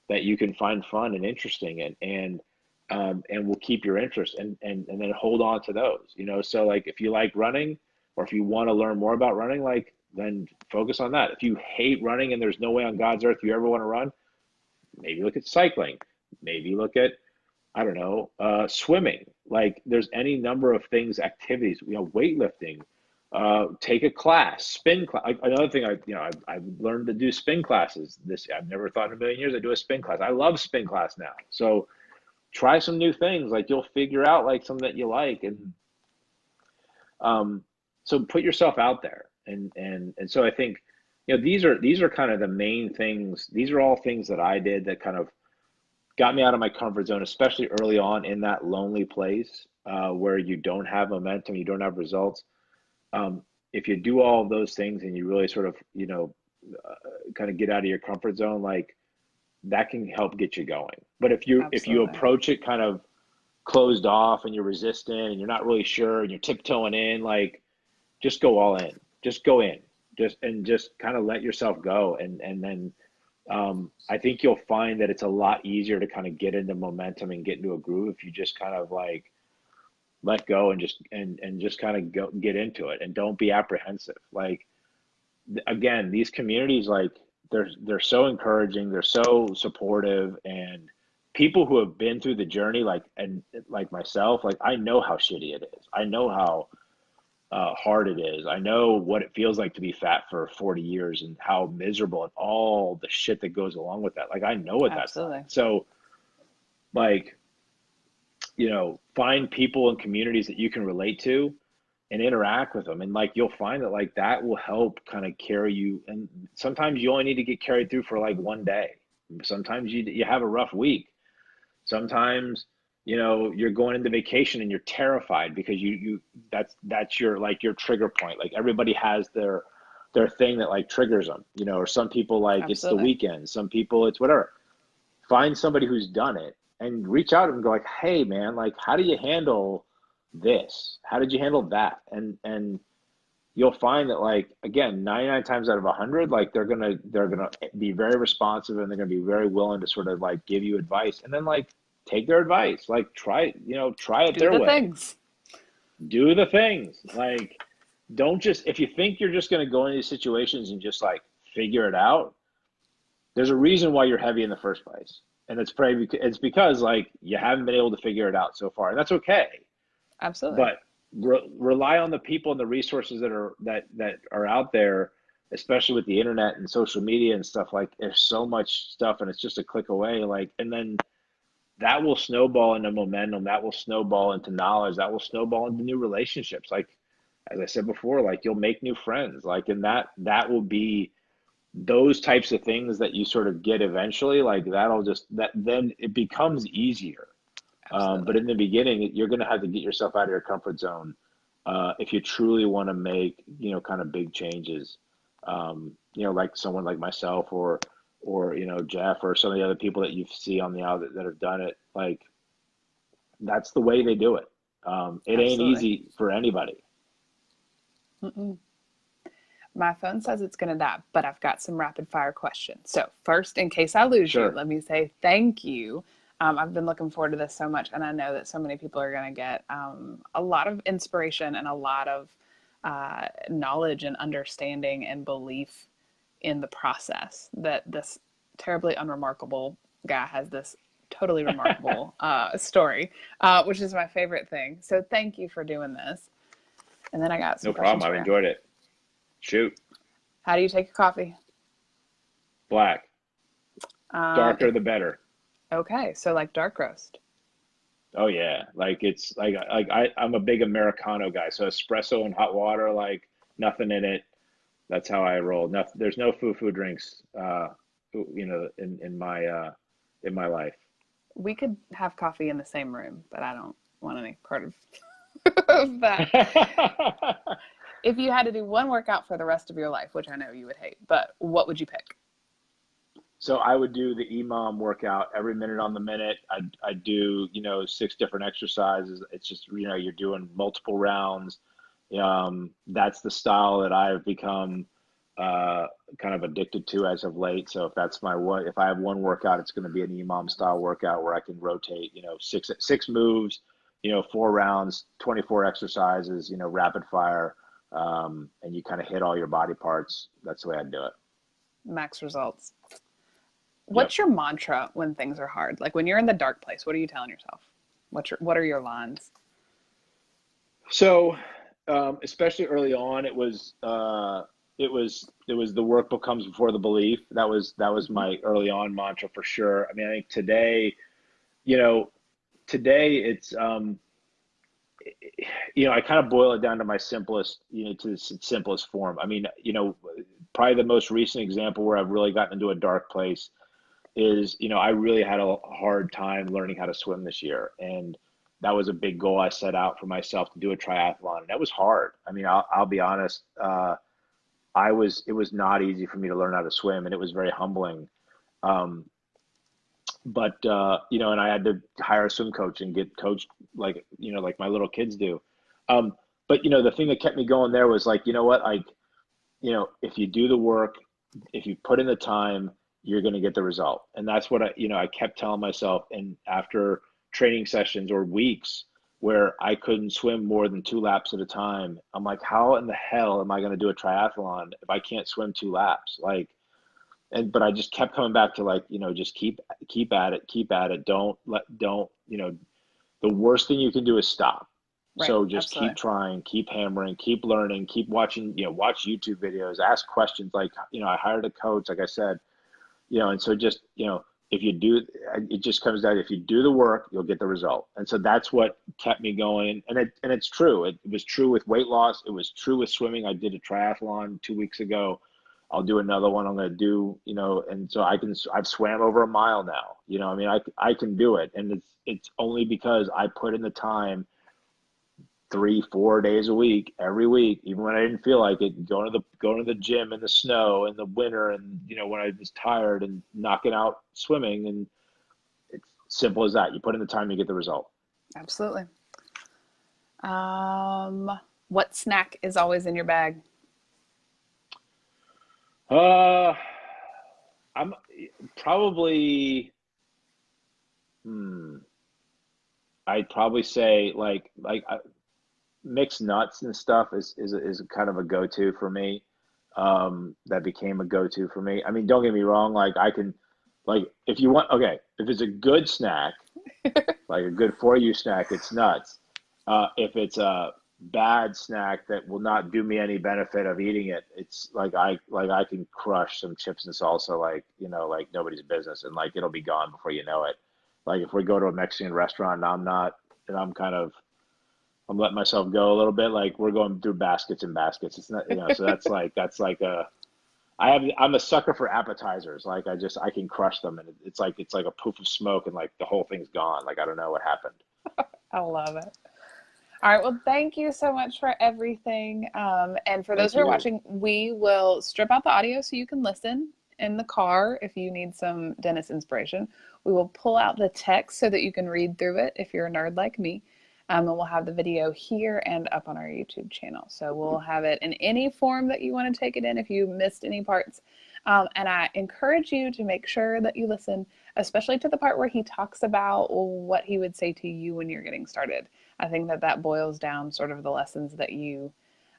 Speaker 2: that you can find fun and interesting, and will keep your interest, and then hold on to those, so like if you like running, or if you want to learn more about running, like then focus on that. If you hate running and there's no way on God's earth you ever want to run, maybe look at cycling, maybe look at, I don't know, swimming. Like there's any number of things, activities, weightlifting, take a class, spin class. Like, another thing, I've learned to do spin classes. I've never thought in a million years I'd do a spin class. I love spin class now. So try some new things. Like you'll figure out like something that you like, and so put yourself out there. And so I think, these are kind of the main things. These are all things that I did that kind of got me out of my comfort zone, especially early on in that lonely place, where you don't have momentum, you don't have results. If you do all of those things and you really sort of, kind of get out of your comfort zone, like that can help get you going. But if you
Speaker 1: Absolutely.
Speaker 2: approach it kind of closed off, and you're resistant, and you're not really sure, and you're tiptoeing in, like just go all in. Just go in. Just kind of let yourself go, and then I think you'll find that it's a lot easier to kind of get into momentum and get into a groove if you just kind of like let go, and just kind of go get into it, and don't be apprehensive. Like again, these communities, like they're so encouraging, they're so supportive, and people who have been through the journey, like, and like myself, like I know how shitty it is. I know how hard it is. I know what it feels like to be fat for 40 years, and how miserable, and all the shit that goes along with that. Like I know what that's like.
Speaker 1: Absolutely.
Speaker 2: So like, find people and communities that you can relate to, and interact with them. And like you'll find that like that will help kind of carry you. And sometimes you only need to get carried through for like one day. Sometimes you have a rough week. Sometimes, you're going into vacation and you're terrified because that's your like your trigger point. Like everybody has their thing that like triggers them, or some people like it's the
Speaker 1: Absolutely.
Speaker 2: weekend, some people it's whatever. Find somebody who's done it and reach out to them and go like, hey man, like how do you handle this? How did you handle that? And you'll find that like again, 99 times out of 100, like they're gonna be very responsive, and they're gonna be very willing to sort of like give you advice, and then like take their advice, like try it
Speaker 1: Do
Speaker 2: their
Speaker 1: the
Speaker 2: way,
Speaker 1: things.
Speaker 2: do the things. Like don't just, if you think you're just gonna go into these situations and just like figure it out, there's a reason why you're heavy in the first place, and it's because like you haven't been able to figure it out so far, and that's okay.
Speaker 1: Absolutely.
Speaker 2: But rely on the people and the resources that are out there, especially with the internet and social media and stuff. Like there's so much stuff, and it's just a click away. Like, and then that will snowball into momentum. That will snowball into knowledge. That will snowball into new relationships. Like as I said before, like you'll make new friends. Like, and that will be those types of things that you sort of get eventually. Like that'll just that then it becomes easier. But
Speaker 1: Absolutely.
Speaker 2: in the beginning, you're going to have to get yourself out of your comfort zone, if you truly want to make, kind of big changes. Like someone like myself, or Jeff, or some of the other people that you see on the out that have done it. Like that's the way they do it. It ain't
Speaker 1: Absolutely.
Speaker 2: easy for anybody.
Speaker 1: Mm-mm. My phone says it's going to die, but I've got some rapid fire questions. So, first, in case I lose you,
Speaker 2: Sure.
Speaker 1: let me say thank you. I've been looking forward to this so much, and I know that so many people are going to get a lot of inspiration and a lot of knowledge and understanding and belief in the process that this terribly unremarkable guy has this totally remarkable story, which is my favorite thing. So, thank you for doing this. And then I got some
Speaker 2: No problem.
Speaker 1: questions
Speaker 2: I've
Speaker 1: for you.
Speaker 2: enjoyed it. Shoot.
Speaker 1: How do you take your coffee?
Speaker 2: Black.
Speaker 1: If
Speaker 2: Darker the better.
Speaker 1: Okay, so like dark roast.
Speaker 2: Oh yeah, like it's like I'm a big Americano guy, so espresso and hot water, like nothing in it. That's how I roll. Nothing, there's no foo drinks, in my life.
Speaker 1: We could have coffee in the same room, but I don't want any part of, of that. If you had to do one workout for the rest of your life, which I know you would hate, but what would you pick?
Speaker 2: So I would do the EMOM workout every minute on the minute. I do, 6 different exercises. It's just, you're doing multiple rounds. That's the style that I've become kind of addicted to as of late. So if I have one workout, it's going to be an EMOM style workout where I can rotate, six moves, 4 rounds, 24 exercises, rapid fire, and you kind of hit all your body parts. That's the way I do it.
Speaker 1: Max results.
Speaker 2: Yep.
Speaker 1: What's your mantra when things are hard? Like when you're in the dark place, what are you telling yourself? What are your lines?
Speaker 2: So, especially early on, it was the work becomes before the belief. That was
Speaker 1: Mhm.
Speaker 2: my early on mantra for sure. I mean, I think you know, today it's I kind of boil it down to my simplest, to its simplest form. I mean, probably the most recent example where I've really gotten into a dark place is, I really had a hard time learning how to swim this year. And that was a big goal I set out for myself to do a triathlon. And that was hard. I mean, I'll be honest. It was not easy for me to learn how to swim, and it was very humbling. Um, but and I had to hire a swim coach and get coached like, like my little kids do. But the thing that kept me going there was like, you know what, like, if you do the work, if you put in the time, you're going to get the result. And that's what I kept telling myself. And after training sessions or weeks where I couldn't swim more than 2 laps at a time, I'm like, how in the hell am I going to do a triathlon if I can't swim 2 laps? Like, but I just kept coming back to like, just keep at it, keep at it. Don't, the worst thing you can do is stop.
Speaker 1: Right,
Speaker 2: So just keep
Speaker 1: absolutely.
Speaker 2: trying, keep hammering, keep learning, keep watching, watch YouTube videos, ask questions. Like, I hired a coach, like I said, and so just, if you do, it just comes down, if you do the work, you'll get the result. And so that's what kept me going. And it's true. It was true with weight loss. It was true with swimming. I did a triathlon 2 weeks ago. I'll do another one. I'm going to do, and so I've swam over a mile now, I mean, I can do it. And it's only because I put in the time 3, 4 days a week, every week, even when I didn't feel like it, going to the gym in the snow in the winter, and when I was tired, and knocking out swimming. And it's simple as that. You put in the time, you get the result.
Speaker 1: Absolutely. Um, what snack is always in your bag?
Speaker 2: Uh, I'm probably, hmm, I'd probably say mixed nuts and stuff is kind of a go-to for me. That became a go-to for me. I mean, don't get me wrong. Like I can, like if you want, okay, if it's a good snack, like a good for you snack, it's nuts. If it's a bad snack that will not do me any benefit of eating it, it's like I can crush some chips and salsa like, like nobody's business, and like it'll be gone before you know it. Like if we go to a Mexican restaurant and I'm kind of, I'm letting myself go a little bit. Like we're going through baskets and baskets. It's not, so that's like I'm a sucker for appetizers. Like I can crush them, and it's like a poof of smoke, and like the whole thing's gone. Like I don't know what happened.
Speaker 1: I love it. All right. Well, thank you so much for everything. And for those
Speaker 2: Thank
Speaker 1: who are
Speaker 2: you.
Speaker 1: watching, we will strip out the audio so you can listen in the car if you need some Dennis inspiration. We will pull out the text so that you can read through it if you're a nerd like me. And we'll have the video here and up on our YouTube channel. So we'll have it in any form that you want to take it in if you missed any parts. And I encourage you to make sure that you listen, especially to the part where he talks about what he would say to you when you're getting started. I think that boils down sort of the lessons that you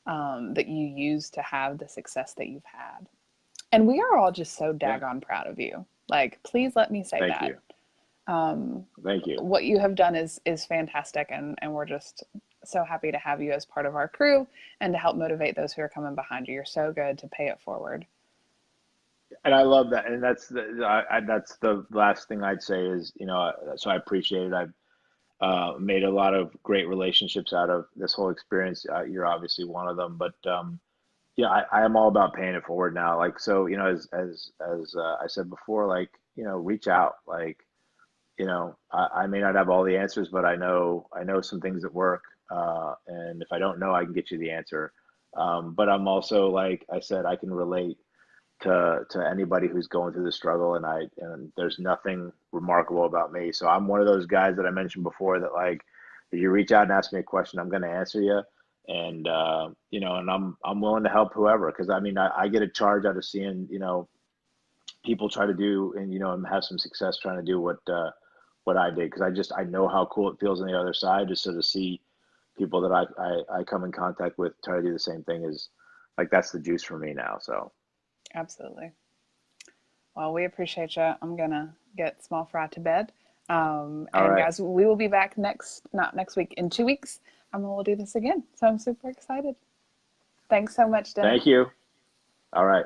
Speaker 1: use to have the success that you've had. And we are all just so
Speaker 2: Yeah.
Speaker 1: daggone proud of you. Like, please let me say
Speaker 2: Thank
Speaker 1: that.
Speaker 2: you. Thank you.
Speaker 1: What you have done is fantastic, and we're just so happy to have you as part of our crew and to help motivate those who are coming behind you. You're so good to pay it forward.
Speaker 2: And I love that. And that's the last thing I'd say is, so I appreciate it. I've made a lot of great relationships out of this whole experience. You're obviously one of them, but yeah, I am all about paying it forward now. Like, so, as I said before, like, reach out. Like, I may not have all the answers, but I know some things that work. And if I don't know, I can get you the answer. But I'm also, like I said, I can relate to anybody who's going through the struggle, and there's nothing remarkable about me. So I'm one of those guys that I mentioned before that, like, if you reach out and ask me a question, I'm going to answer you. And you know, and I'm willing to help whoever, because I mean, I get a charge out of seeing, you know, people try to do, and you know, and have some success trying to do what I did, because I know how cool it feels on the other side, just so to see people that I come in contact with try to do the same thing is like, that's the juice for me now. So
Speaker 1: Absolutely. Well, we appreciate you. I'm going to get Small Fry to bed.
Speaker 2: all
Speaker 1: And
Speaker 2: right,
Speaker 1: guys, we will be back not next week, in 2 weeks. And we'll do this again. So I'm super excited. Thanks so much, Dennis.
Speaker 2: thank you. All right.